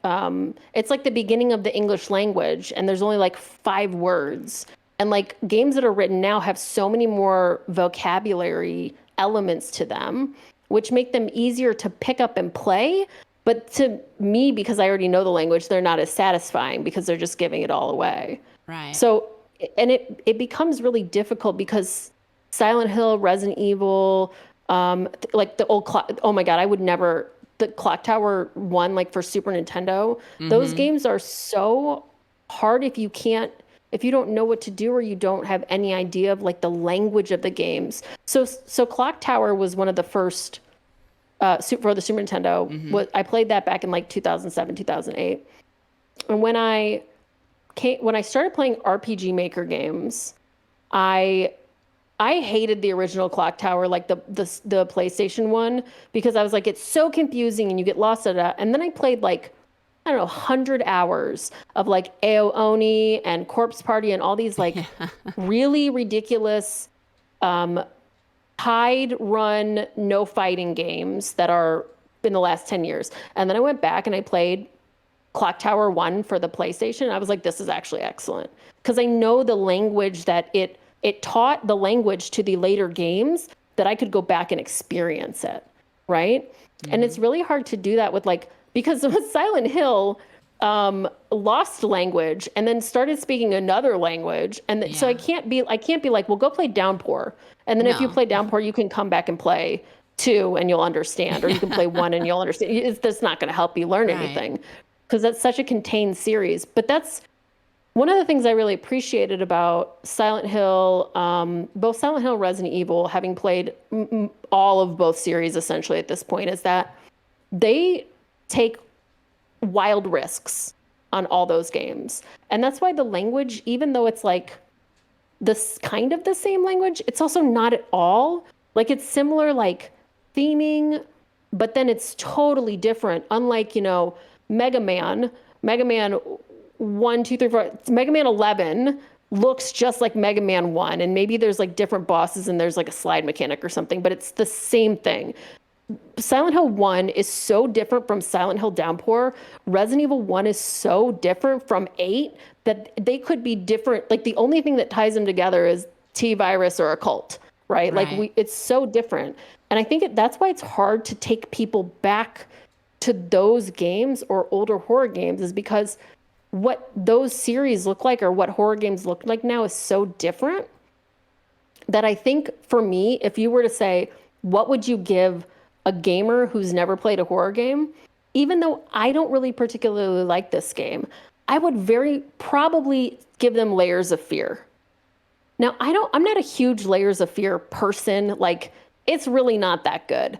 it's like the beginning of the English language, and there's only like 5 words. And like games that are written now have so many more vocabulary elements to them, which make them easier to pick up and play. But to me, because I already know the language, they're not as satisfying because they're just giving it all away. Right. So, and it becomes really difficult because Silent Hill, Resident Evil, like the old clock. Oh my God, I would never. The Clock Tower one, like for Super Nintendo, those games are so hard if you don't know what to do or you don't have any idea of like the language of the games. So Clock Tower was one of the first for the Super Nintendo. I played that back in like 2007, 2008. And when I started playing RPG Maker games, I hated the original Clock Tower, like the PlayStation one, because I was like, it's so confusing and you get lost at it. And then I played like, I don't know, 100 hours of like AO Oni and Corpse Party and all these like really ridiculous hide, run, no fighting games that are in the last 10 years. And then I went back and I played Clock Tower 1 for the PlayStation. I was like, this is actually excellent. Because I know the language that it taught the language to the later games that I could go back and experience it. Right. And it's really hard to do that with like, because Silent Hill lost language and then started speaking another language. And so I can't be like, well, go play Downpour. And then if you play Downpour, you can come back and play 2 and you'll understand, or you can play 1 and you'll understand. That's not going to help you learn anything because that's such a contained series. But that's one of the things I really appreciated about Silent Hill, both Silent Hill and Resident Evil, having played all of both series essentially at this point, is that they take wild risks on all those games. And that's why the language, even though it's like this kind of the same language, it's also not at all. Like it's similar, like theming, but then it's totally different. Unlike, Mega Man 1, 2, 3, 4, Mega Man 11 looks just like Mega Man 1. And maybe there's like different bosses and there's like a slide mechanic or something, but it's the same thing. Silent Hill 1 is so different from Silent Hill Downpour. Resident Evil 1 is so different from 8 that they could be different. Like the only thing that ties them together is T-Virus or Occult, right? Like it's so different. And I think that's why it's hard to take people back to those games or older horror games, is because what those series look like or what horror games look like now is so different that I think for me, if you were to say, what would you give a gamer who's never played a horror game, even though I don't really particularly like this game, I would very probably give them Layers of Fear. Now, I'm not a huge Layers of Fear person. Like, it's really not that good.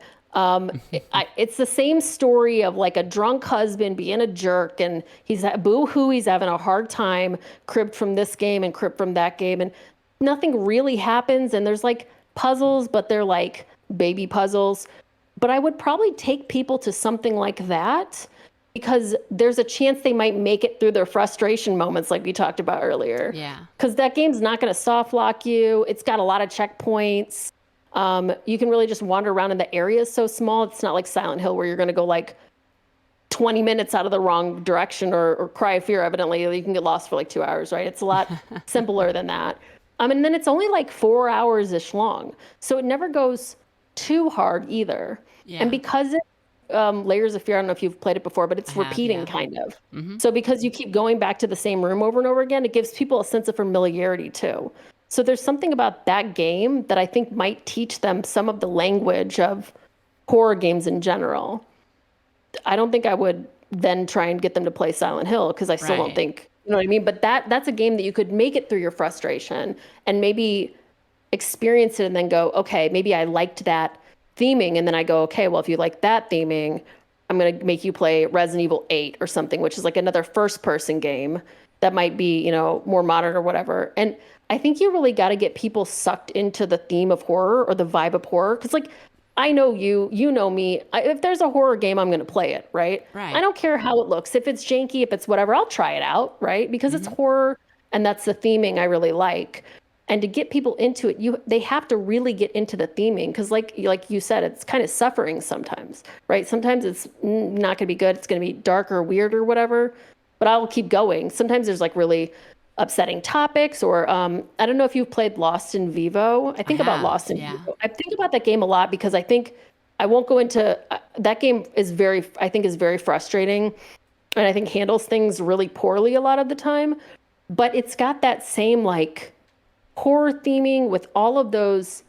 It's the same story of like a drunk husband being a jerk, and he's boo-hoo, he's having a hard time, cribbed from this game and cribbed from that game, and nothing really happens. And there's like puzzles, but they're like baby puzzles. But I would probably take people to something like that because there's a chance they might make it through their frustration moments like we talked about earlier. Yeah. Because that game's not going to soft lock you. It's got a lot of checkpoints. You can really just wander around, and the area is so small. It's not like Silent Hill where you're going to go like 20 minutes out of the wrong direction or cry of fear, evidently. You can get lost for like 2 hours, right? It's a lot simpler than that. And then it's only like 4 hours-ish long. So it never goes too hard either. Yeah. And because Layers of Fear, I don't know if you've played it before, but it's repeating kind of. So because you keep going back to the same room over and over again, it gives people a sense of familiarity too. So there's something about that game that I think might teach them some of the language of horror games in general. I don't think I would then try and get them to play Silent Hill because I still don't think, you know what I mean? But that's a game that you could make it through your frustration and maybe experience it and then go, okay, maybe I liked that theming. And then I go, okay, well, if you like that theming, I'm going to make you play Resident Evil 8 or something, which is like another first person game that might be, more modern or whatever. And I think you really got to get people sucked into the theme of horror or the vibe of horror. Cause like, I know you know me. If there's a horror game, I'm going to play it. Right. I don't care how it looks. If it's janky, if it's whatever, I'll try it out. Right. Because it's horror and that's the theming I really like. And to get people into it, they have to really get into the theming because, like you said, it's kind of suffering sometimes, right? Sometimes it's not going to be good. It's going to be dark or weird or whatever, but I'll keep going. Sometimes there's like really upsetting topics, or I don't know if you've played Lost in Vivo. I I think about have, Lost in yeah. Vivo. I think about that game a lot because I think I won't go into that game is very, I think is very frustrating, and I think handles things really poorly a lot of the time. But it's got that same like horror theming with all of those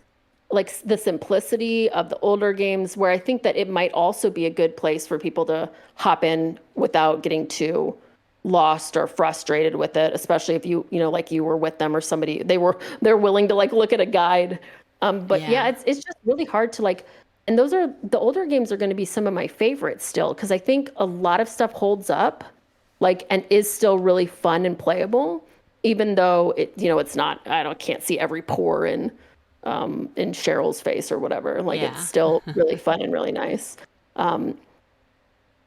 like the simplicity of the older games, where I think that it might also be a good place for people to hop in without getting too lost or frustrated with it, especially if like you were with them or somebody they're willing to like look at a guide. But yeah, Yeah. it's just really hard to like, and those are the older games are going to be some of my favorites still because I think a lot of stuff holds up like and is still really fun and playable, even though it's not, I don't can't see every pore in Cheryl's face or whatever. Like it's Yeah. still really fun and really nice. Um,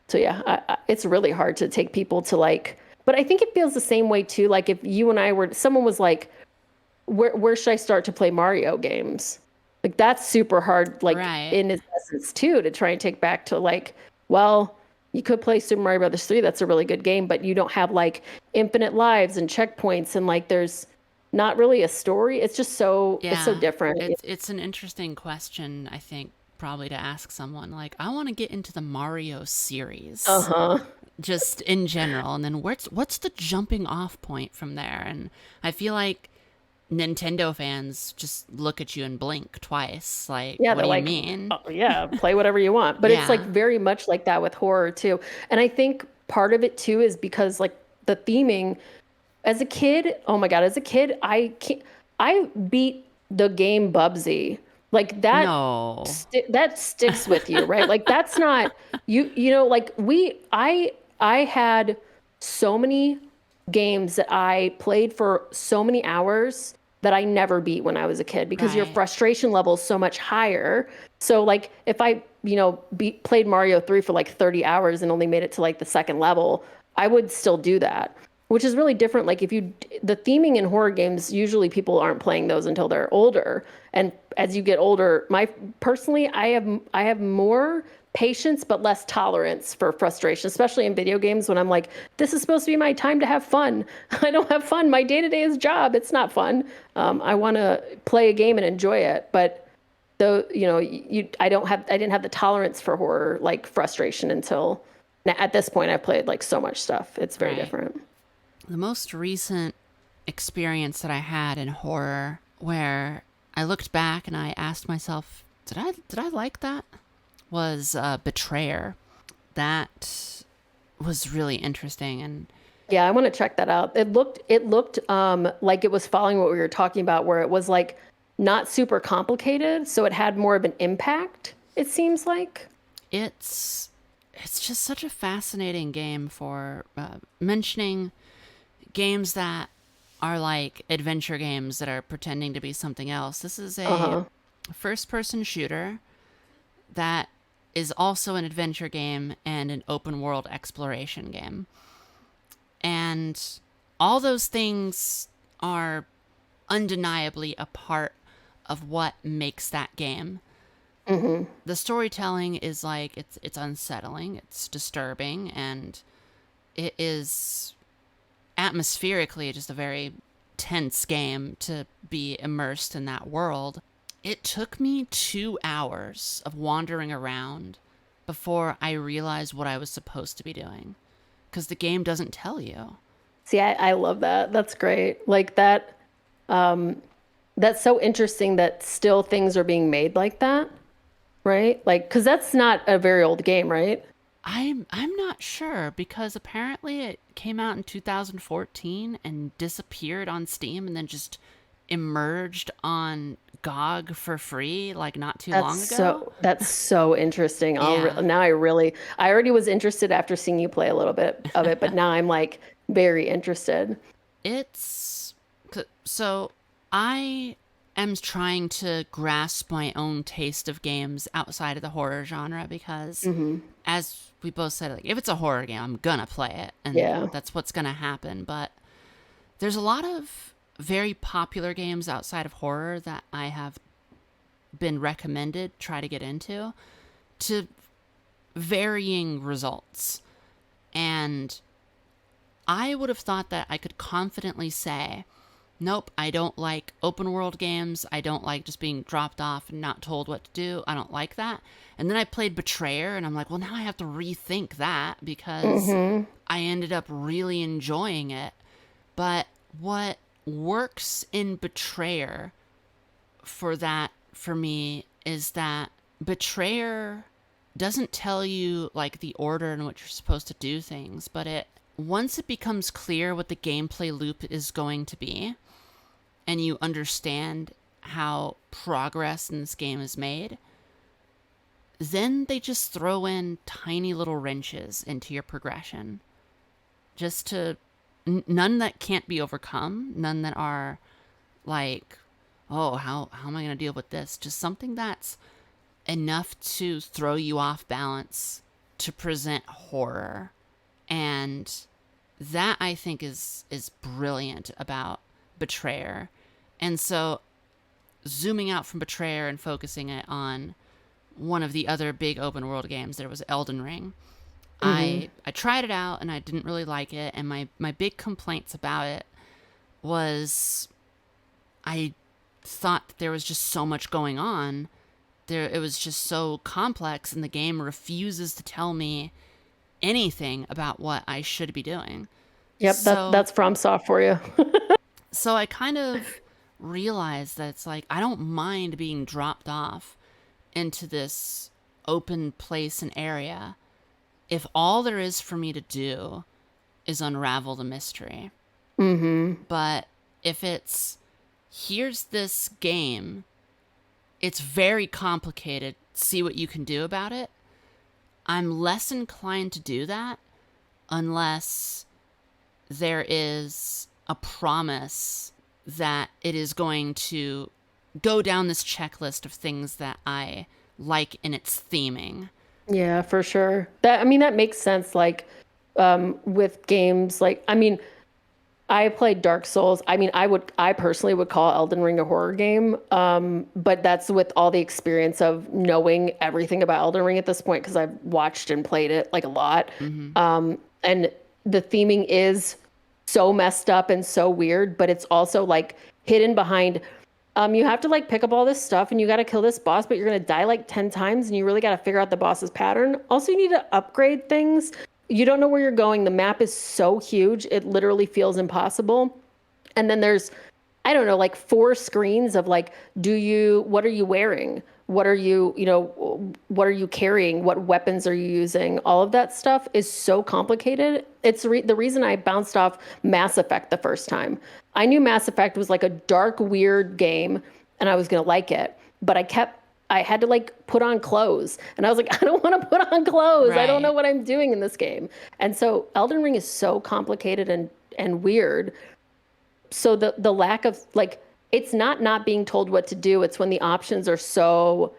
so yeah, it's really hard to take people to like, but I think it feels the same way too. Like if you and I were, someone was like, where should I start to play Mario games? Like that's super hard, like Right. in its essence too, to try and take back to like, well, you could play Super Mario Brothers 3. That's a really good game, but you don't have like infinite lives and checkpoints and like there's not really a story. It's so Yeah. different. It's an interesting question, I think, probably to ask someone. Like, I want to get into the Mario series, Uh-huh. just in general, and then what's the jumping off point from there? And I feel like Nintendo fans just look at you and blink twice. Like, Yeah, what they're do you like, mean? oh, yeah, play whatever you want. But it's like Yeah. very much like that with horror too. And I think part of it too is because like the theming as a kid, oh my God, as a kid, I beat the game Bubsy. Like No. that sticks with you, right? Like that's not you know like I had so many games that I played for so many hours that I never beat when I was a kid because your Right. frustration level is so much higher. So like if I, played Mario 3 for like 30 hours and only made it to like the second level, I would still do that, which is really different. Like the theming in horror games, usually people aren't playing those until they're older. And as you get older, personally, I have more patience but less tolerance for frustration, especially in video games when I'm like, this is supposed to be my time to have fun. I don't have fun. My day-to-day is job. It's not fun. I want to play a game and enjoy it, but though, I didn't have the tolerance for horror, like frustration until now. At this point, I've played like so much stuff. It's very Right. different. The most recent experience that I had in horror where I looked back and I asked myself, did I like that? Was Betrayer. That was really interesting, and Yeah, I want to check that out. It looked like it was following what we were talking about, where it was like not super complicated, so it had more of an impact, it seems like. it's it's just such a fascinating game for mentioning games that are like adventure games that are pretending to be something else. This is a Uh-huh. first person shooter that is also an adventure game and an open world exploration game. And all those things are undeniably a part of what makes that game. Hmm. The storytelling is like it's unsettling, it's disturbing, and it is atmospherically just a very tense game to be immersed in that world. It took me 2 hours of wandering around before I realized what I was supposed to be doing because the game doesn't tell you. See, I love that. That's great. Like that, that's so interesting that still things are being made like that, right? Like, because that's not a very old game, right? I'm not sure because apparently it came out in 2014 and disappeared on Steam and then just emerged on GOG for free like not too long ago. That's so interesting. Yeah. Now I already was interested after seeing you play a little bit of it, but now I'm like very interested. It's so I am trying to grasp my own taste of games outside of the horror genre because Hmm. as we both said, like if it's a horror game, I'm gonna play it and Yeah. that's what's gonna happen. But there's a lot of very popular games outside of horror that I have been recommended try to get into to varying results. And I would have thought that I could confidently say, nope, I don't like open world games. I don't like just being dropped off and not told what to do. I don't like that. And then I played Betrayer, and I'm like, well, now I have to rethink that because I ended up really enjoying it. But what works in Betrayer for me is that Betrayer doesn't tell you like the order in which you're supposed to do things, but once it becomes clear what the gameplay loop is going to be, and you understand how progress in this game is made, then they just throw in tiny little wrenches into your progression. Just to... none that can't be overcome. None that are like, oh, how am I going to deal with this? Just something that's enough to throw you off balance to present horror. And that, I think, is brilliant about Betrayer. And so zooming out from Betrayer and focusing it on one of the other big open world games, there was Elden Ring. I tried it out and I didn't really like it. And my big complaints about it was I thought that there was just so much going on. It was just so complex, and the game refuses to tell me anything about what I should be doing. Yep, that's FromSoft for you. So I kind of realized that it's like, I don't mind being dropped off into this open place and area if all there is for me to do is unravel the mystery. But if it's, here's this game, it's very complicated, see what you can do about it, I'm less inclined to do that unless there is a promise that it is going to go down this checklist of things that I like in its theming. Yeah, for sure. That makes sense. Like, with games, like, I played Dark Souls. I personally would call Elden Ring a horror game. But that's with all the experience of knowing everything about Elden Ring at this point, because I've watched and played it like a lot. And the theming is so messed up and so weird, but it's also like hidden behind, you have to like pick up all this stuff and you got to kill this boss, but you're going to die like 10 times and you really got to figure out the boss's pattern. Also, you need to upgrade things. You don't know where you're going. The map is so huge. It literally feels impossible. And then there's, I don't know, like 4 screens of like, what are you wearing? What are you carrying? What weapons are you using? All of that stuff is so complicated. It's the reason I bounced off Mass Effect the first time. I knew Mass Effect was like a dark, weird game and I was going to like it, but I had to like put on clothes and I was like, I don't want to put on clothes. Right. I don't know what I'm doing in this game. And so Elden Ring is so complicated and weird. So the lack of like, it's not being told what to do. It's when the options are so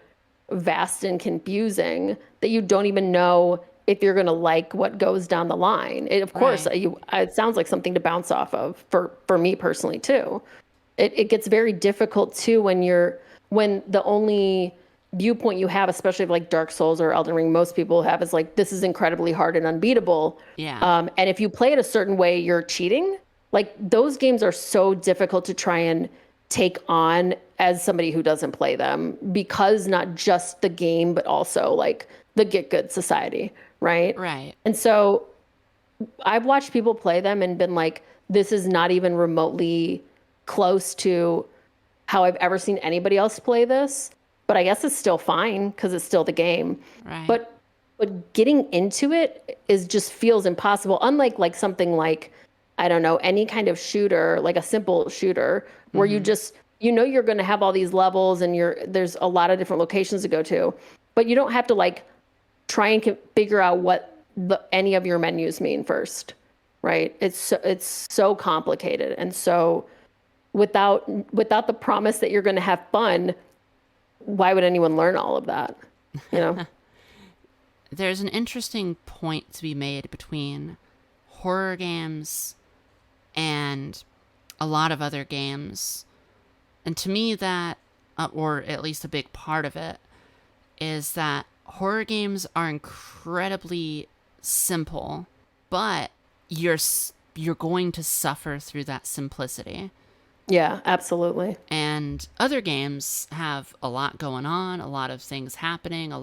vast and confusing that you don't even know if you're going to like what goes down the line. Of course, it sounds like something to bounce off of for me personally too. It gets very difficult too when the only viewpoint you have, especially like Dark Souls or Elden Ring, most people have is like, this is incredibly hard and unbeatable. Yeah. And if you play it a certain way, you're cheating. Like those games are so difficult to try and take on as somebody who doesn't play them, because not just the game, but also like the get good society. Right. Right. And so I've watched people play them and been like, this is not even remotely close to how I've ever seen anybody else play this. But I guess it's still fine because it's still the game. Right. But getting into it just feels impossible. Unlike like something like, I don't know, any kind of shooter, like a simple shooter where you just, you're going to have all these levels and there's a lot of different locations to go to, but you don't have to like try and figure out what any of your menus mean first, right? It's so complicated. And so without the promise that you're going to have fun, why would anyone learn all of that? There's an interesting point to be made between horror games and a lot of other games. And to me that, or at least a big part of it, is that horror games are incredibly simple, but you're you're going to suffer through that simplicity. Yeah, absolutely. And other games have a lot going on, a lot of things happening, uh,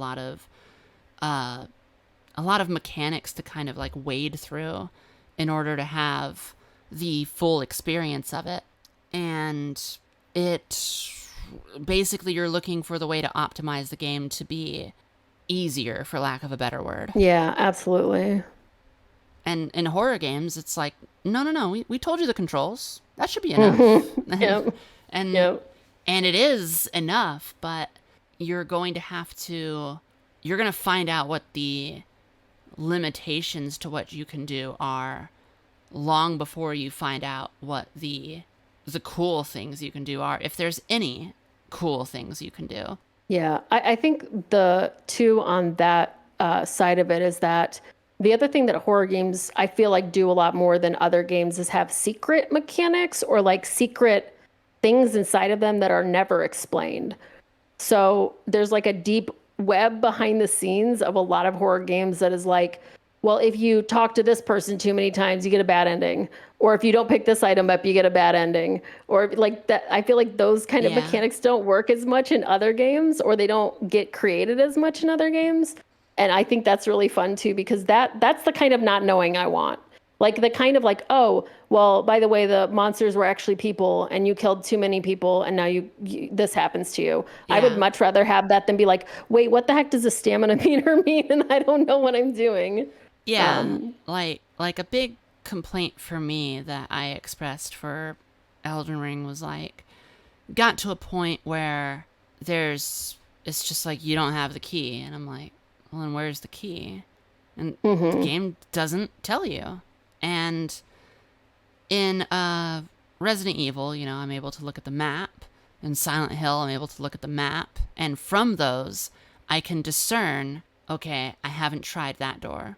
a lot of mechanics to kind of like wade through in order to have the full experience of it. And it basically, you're looking for the way to optimize the game to be easier, for lack of a better word. Yeah, absolutely. And in horror games, it's like, no, we told you the controls. That should be enough. Hmm. Yep. and Yep. and it is enough, but you're going to you're going to find out what the limitations to what you can do are long before you find out what the cool things you can do are, if there's any cool things you can do. Yeah, I think the two on that side of it is that the other thing that horror games I feel like do a lot more than other games is have secret mechanics or like secret things inside of them that are never explained. So there's like a deep web behind the scenes of a lot of horror games that is like, well, if you talk to this person too many times, you get a bad ending. Or if you don't pick this item up, you get a bad ending. Or like that, I feel like those kind of Yeah. mechanics don't work as much in other games, or they don't get created as much in other games. And I think that's really fun too, because that's the kind of not knowing I want. Like the kind of like, oh, well, by the way, the monsters were actually people and you killed too many people and now this happens to you. I would Yeah. much rather have that than be like, wait, what the heck does a stamina meter mean? And I don't know what I'm doing. Yeah. Like a big complaint for me that I expressed for Elden Ring was like, got to a point where it's just like, you don't have the key. And I'm like, well, then where's the key? And the game doesn't tell you. And in Resident Evil, I'm able to look at the map. In Silent Hill, I'm able to look at the map. And from those, I can discern, okay, I haven't tried that door.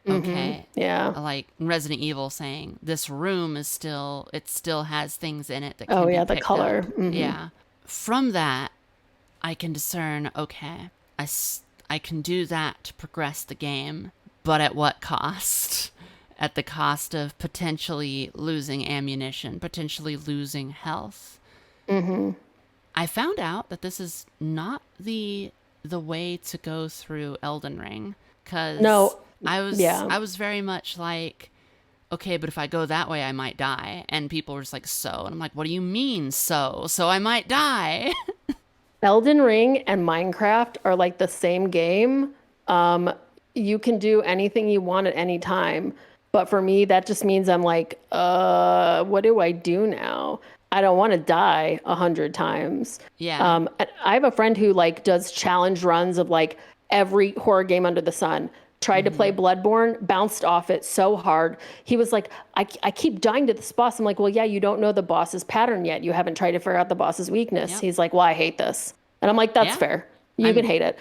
Okay. Yeah. Like Resident Evil saying, this room it still has things in it that Oh can be yeah, the picked color. up. Yeah. From that, I can discern, okay, I can do that to progress the game, but at what cost? At the cost of potentially losing ammunition, potentially losing health. I found out that this is not the way to go through Elden Ring, because No. I Yeah. was very much like, okay, but if I go that way, I might die. And people were just like, so? And I'm like, what do you mean, so? So I might die. Elden Ring and Minecraft are like the same game. You can do anything you want at any time. But for me, that just means I'm like, what do I do now? I don't want to die 100 times. Yeah. And I have a friend who like does challenge runs of like every horror game under the sun. Tried to play Bloodborne, bounced off it so hard. He was like, I keep dying to this boss. I'm like, well, yeah, you don't know the boss's pattern yet. You haven't tried to figure out the boss's weakness. Yep. He's like, well, I hate this. And I'm like, that's Yeah. fair. You can hate it.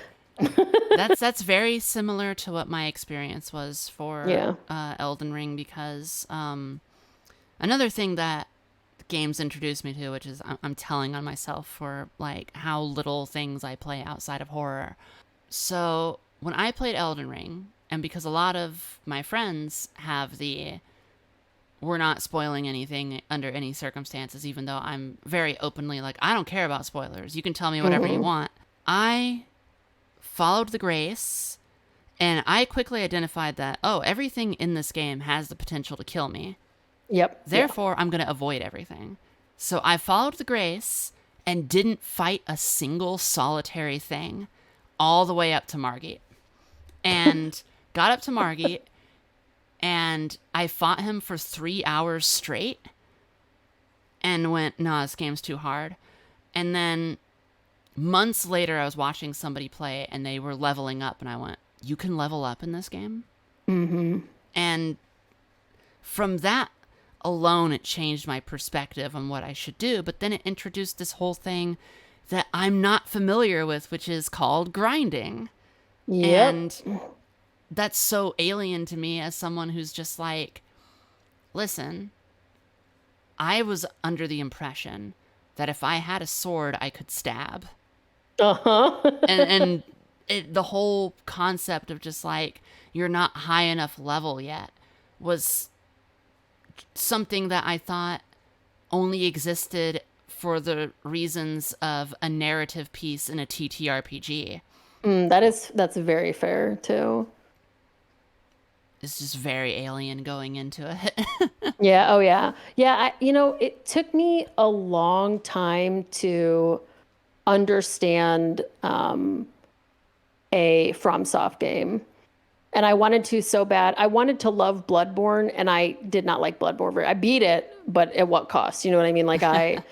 That's very similar to what my experience was for Yeah. Elden Ring, because another thing that games introduced me to, which is I'm telling on myself for like how little things I play outside of horror. So when I played Elden Ring, and because a lot of my friends have we're not spoiling anything under any circumstances, even though I'm very openly like, I don't care about spoilers. You can tell me whatever you want. I followed the grace, and I quickly identified that, oh, everything in this game has the potential to kill me. Yep. Therefore, I'm going to avoid everything. So I followed the grace and didn't fight a single solitary thing all the way up to Margit. And got up to Margit, and I fought him for 3 hours straight and went, nah, this game's too hard. And then months later, I was watching somebody play, and they were leveling up, and I went, you can level up in this game? And from that alone, it changed my perspective on what I should do. But then it introduced this whole thing that I'm not familiar with, which is called grinding. Yep. And that's so alien to me as someone who's just like, listen, I was under the impression that if I had a sword, I could stab. And the whole concept of just like, you're not high enough level yet was something that I thought only existed for the reasons of a narrative piece in a TTRPG. That's very fair too. It's just very alien going into it. Yeah. Oh, yeah. Yeah. It took me a long time to understand a FromSoft game. And I wanted to so bad. I wanted to love Bloodborne, and I did not like Bloodborne. I beat it, but at what cost? You know what I mean? Like I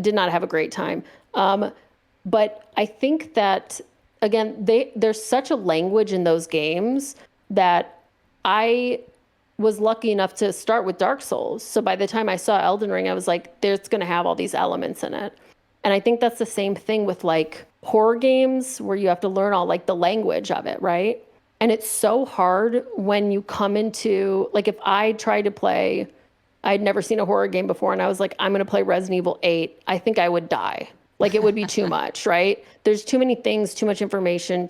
did not have a great time. But I think that, again, there's such a language in those games that I was lucky enough to start with Dark Souls. So by the time I saw Elden Ring, I was like, there's going to have all these elements in it. And I think that's the same thing with like horror games where you have to learn all like the language of it, right? And it's so hard when you come into, like, if I tried to play, I'd never seen a horror game before, and I was like, I'm going to play Resident Evil 8, I think I would die. Like, it would be too much, right? There's too many things, too much information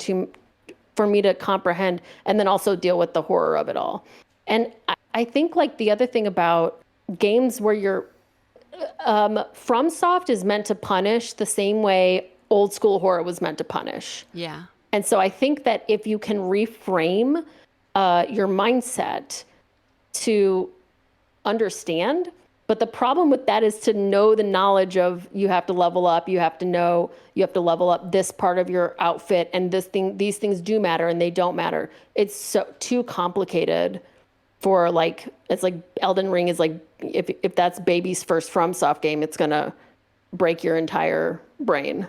for me to comprehend, and then also deal with the horror of it all. And I think, like, the other thing about games where you're, FromSoft is meant to punish the same way old school horror was meant to punish. Yeah. And so I think that if you can reframe your mindset to understand, but the problem with that is to know the knowledge of you have to level up, you have to level up this part of your outfit, and these things do matter and they don't matter. It's so too complicated for, like, it's like Elden Ring is like, if that's baby's first FromSoft game, it's gonna break your entire brain.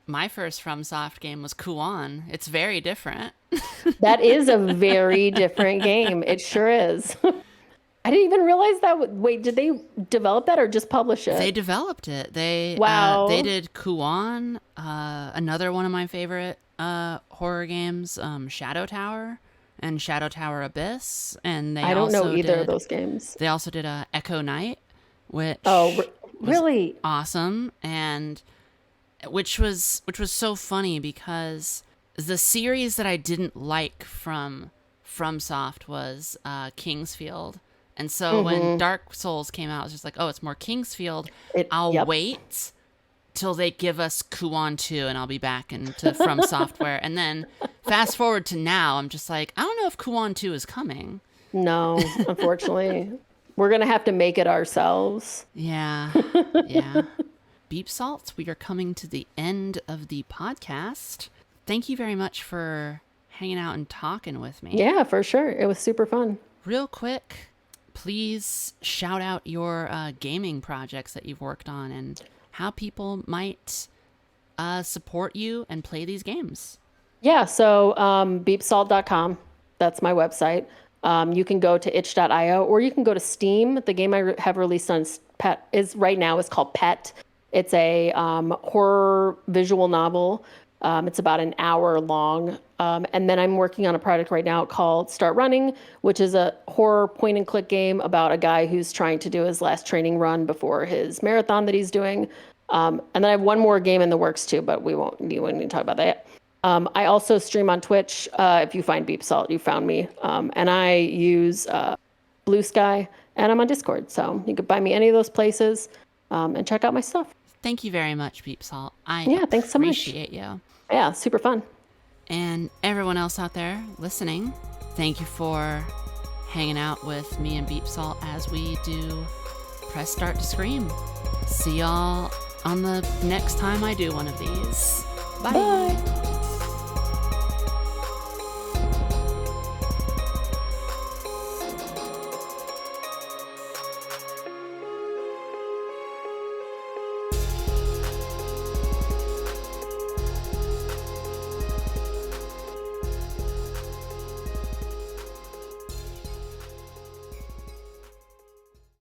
My first FromSoft game was Kuon. It's very different. That is a very different game. It sure is. I didn't even realize that. Wait, did they develop that or just publish it? They developed it. Wow. They did Kuon, another one of my favorite horror games, Shadow Tower and Shadow Tower Abyss. And I don't know either of those games. They also did Echo Knight, which really was awesome, and which was so funny because the series that I didn't like from FromSoft was Kingsfield. And so when Dark Souls came out, I was just like, oh, it's more Kingsfield. I'll wait till they give us Kuon 2 and I'll be back into From Software. And then fast forward to now, I'm just like, I don't know if Kuon 2 is coming. No, unfortunately. We're going to have to make it ourselves. Yeah. Yeah. beepsalt, we are coming to the end of the podcast. Thank you very much for hanging out and talking with me. Yeah, for sure. It was super fun. Real quick, please shout out your gaming projects that you've worked on and how people might support you and play these games. Yeah, so beepsalt.com. That's my website. You can go to itch.io or you can go to Steam. The game I have released on Pet is called Pet. It's a horror visual novel. It's about an hour long. And then I'm working on a project right now called Start Running, which is a horror point and click game about a guy who's trying to do his last training run before his marathon that he's doing. And then I have one more game in the works too, but we won't need to talk about that yet. I also stream on Twitch. If you find beepsalt, you found me. And I use Blue Sky, and I'm on Discord. So you could find me any of those places and check out my stuff. Thank you very much, beepsalt. Thanks so much. Appreciate you. Yeah, super fun. And everyone else out there listening, thank you for hanging out with me and beepsalt as we do Press Start to Scream. See y'all on the next time I do one of these. Bye. Bye.